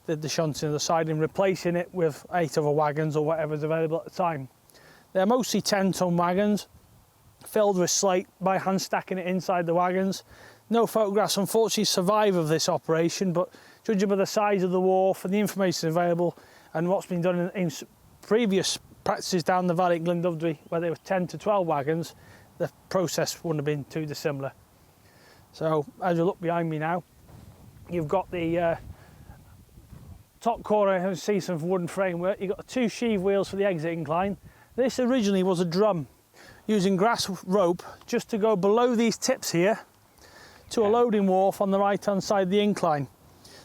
did the shunting of the siding, replacing it with 8 other wagons or whatever's available at the time. They're mostly 10-ton wagons, filled with slate by hand stacking it inside the wagons. No photographs unfortunately survive of this operation, but judging by the size of the wharf and the information available and what's been done in previous practices down the valley at Glyndubdry where there were 10 to 12 wagons, the process wouldn't have been too dissimilar. So as you look behind me now, you've got the top corner and see some wooden framework. You've got 2 sheave wheels for the exit incline. This originally was a drum using grass rope just to go below these tips here to a loading wharf on the right hand side of the incline.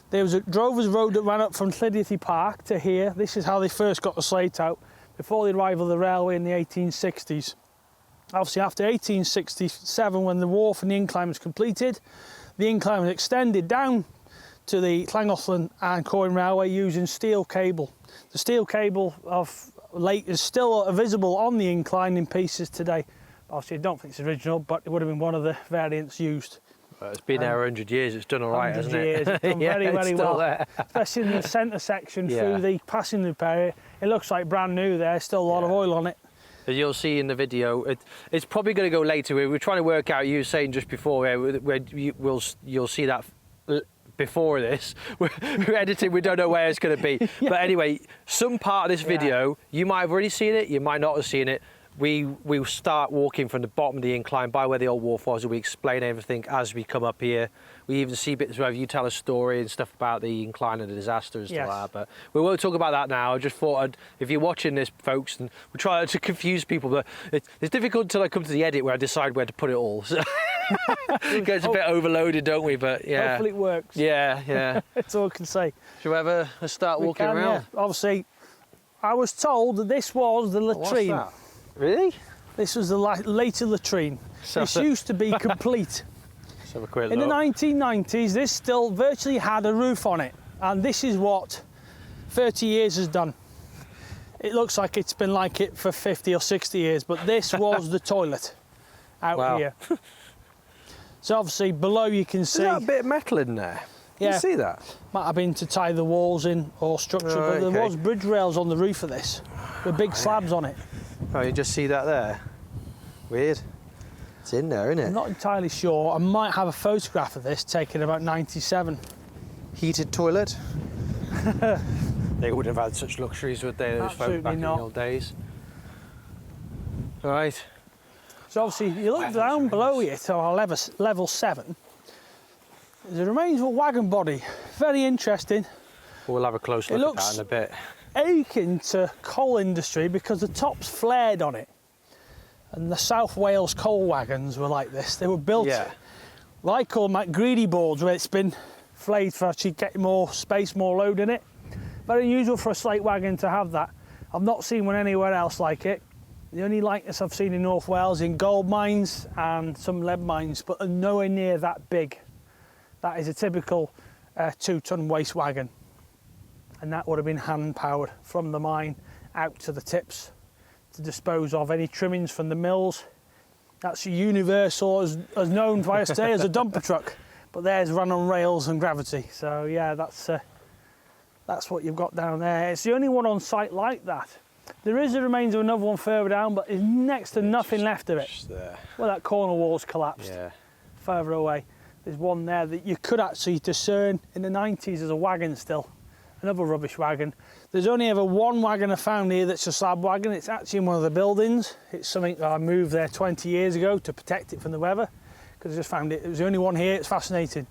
There was a drover's road that ran up from Llanelli Park to here. This is how they first got the slate out before the arrival of the railway in the 1860s. Obviously after 1867, when the wharf and the incline was completed, the incline was extended down to the Llangollen and Corwen railway using steel cable. The steel cable of late is still visible on the incline in pieces today. Obviously I don't think it's original, but it would have been one of the variants used. Well, it's been there 100 years, it's done all right, hasn't it? Years. It's done very, very well. There. Especially in the centre section through the passing loop area. It looks like brand new there, still a lot of oil on it. As you'll see in the video, it's probably going to go later. We're trying to work out, you were saying just before, where you'll see that before this. We're editing, we don't know where it's going to be. But anyway, some part of this video, you might have already seen it, you might not have seen it. We'll start walking from the bottom of the incline by where the old wharf was, and we explain everything as we come up here. We even see bits where you tell a story and stuff about the incline and the disaster and stuff like that. But we won't talk about that now. I just thought, if you're watching this, folks, and we're trying to confuse people, but it's difficult until I come to the edit where I decide where to put it all. So it gets a bit overloaded, don't we? But yeah. Hopefully it works. Yeah. That's all I can say. Shall we ever start walking around? Yeah. Obviously, I was told that this was the latrine. What's that? Really? This was the later latrine. This used to be complete. Let's have a quick In look. the 1990s, this still virtually had a roof on it. And this is what 30 years has done. It looks like it's been like it for 50 or 60 years, but this was the toilet out here. So obviously below you can see... There's a bit of metal in there. Yeah. You see that? Might have been to tie the walls in or structure, but there was bridge rails on the roof of this with big slabs on it. Oh, you just see that there? Weird. It's in there, isn't it? I'm not entirely sure. I might have a photograph of this taken about 97. Heated toilet. They wouldn't have had such luxuries, would they? Those folk back in the old days. Right. So obviously, you look down below here to our level 7. There's the remains of a wagon body. Very interesting. We'll have a close look at that in a bit. Akin to coal industry because the top's flared on it. And the South Wales coal wagons were like this. They were built, what I call them greedy boards, where it's been flayed for actually getting more space, more load in it. Very unusual for a slate wagon to have that. I've not seen one anywhere else like it. The only likeness I've seen in North Wales in gold mines and some lead mines, but nowhere near that big. That is a typical 2-ton waste wagon. And that would have been hand powered from the mine out to the tips to dispose of any trimmings from the mills. That's universal as known by us today as a dumper truck, but theirs run on rails and gravity. So yeah, that's what you've got down there. It's the only one on site like that. There is the remains of another one further down, but there's next to nothing left of it. Just there. Well, that corner wall's collapsed. Yeah. Further away. There's one there that you could actually discern in the 90s as a wagon still. Another rubbish wagon. There's only ever one wagon I found here that's a slab wagon. It's actually in one of the buildings. It's something that I moved there 20 years ago to protect it from the weather, because I just found it. It was the only one here. It's fascinating.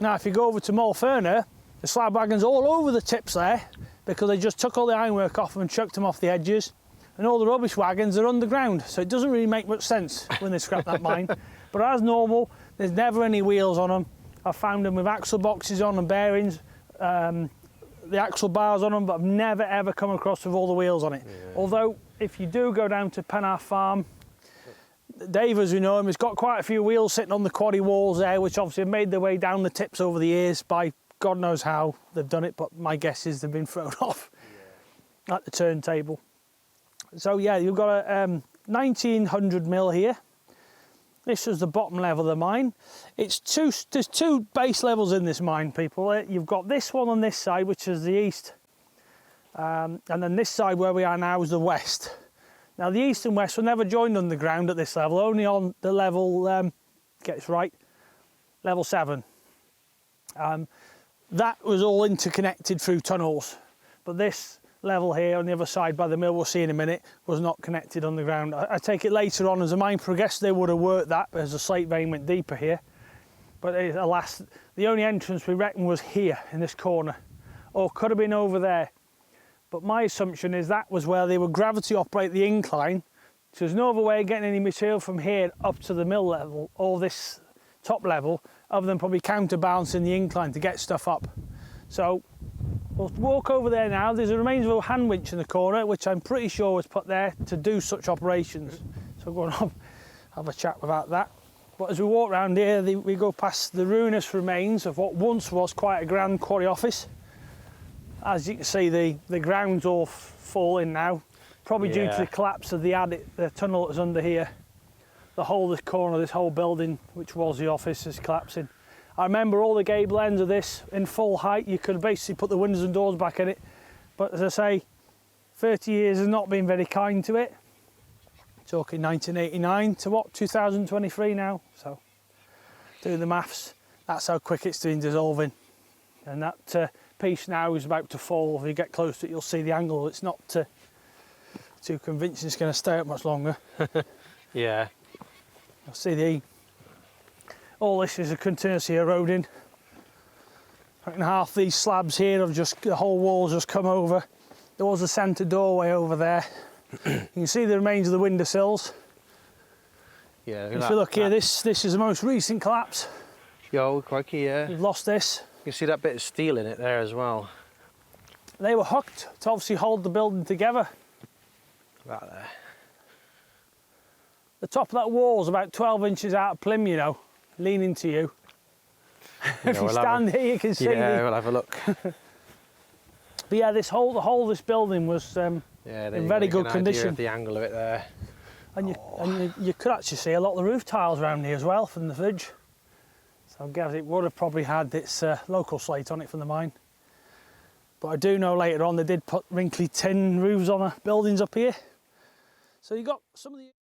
Now, if you go over to Mulferner, the slab wagon's all over the tips there because they just took all the ironwork off them and chucked them off the edges. And all the rubbish wagons are underground, so it doesn't really make much sense when they scrap that mine. But as normal, there's never any wheels on them. I've found them with axle boxes on and bearings, the axle bars on them, but I've never ever come across with all the wheels on it. Yeah. Although, if you do go down to Penarth Farm, Dave, as we know him, has got quite a few wheels sitting on the quarry walls there, which obviously have made their way down the tips over the years by God knows how they've done it, but my guess is they've been thrown off at the turntable. So yeah, you've got a 1900 mil here. This is the bottom level of the mine. There's two base levels in this mine, people. You've got this one on this side, which is the east. And then this side where we are now is the west. Now the east and west were never joined underground at this level, only on the level, get this right, level 7. That was all interconnected through tunnels. But this level here on the other side by the mill, we'll see in a minute, was not connected underground. I take it later on as the mine progressed they would have worked that as the slate vein went deeper here. But alas, the only entrance we reckon was here in this corner, or could have been over there. But my assumption is that was where they would gravity operate the incline, so there's no other way of getting any material from here up to the mill level or this top level other than probably counterbalancing the incline to get stuff up. So we'll walk over there now. There's a remains of a hand winch in the corner, which I'm pretty sure was put there to do such operations. So go and have a chat about that. But as we walk around here, we go past the ruinous remains of what once was quite a grand quarry office. As you can see, the ground's all full in now, probably due to the collapse of the tunnel that's under here. The whole this corner, this whole building, which was the office, is collapsing. I remember all the gable ends of this in full height. You could basically put the windows and doors back in it. But as I say, 30 years has not been very kind to it. Talking 1989 to what, 2023 now. So doing the maths, that's how quick it's been dissolving. And that piece now is about to fall. If you get close to it, you'll see the angle. It's not too convincing it's going to stay up much longer. Yeah. You'll see all this is a continuously eroding. I reckon half these slabs here have the whole wall's just come over. There was a centre doorway over there. You can see the remains of the windowsills. Yeah. If you look here, this is the most recent collapse. Yo, crikey, yeah. We've lost this. You can see that bit of steel in it there as well. They were hooked to obviously hold the building together. About there. The top of that wall is about 12 inches out of plim, you know, leaning to you. If you stand here, you can see. Yeah, we'll have a look. But yeah, the whole of this building was in very good condition. The angle of it there. And you could actually see a lot of the roof tiles around here as well from the fridge. So I guess it would have probably had its local slate on it from the mine. But I do know later on they did put wrinkly tin roofs on the buildings up here. So you got some of the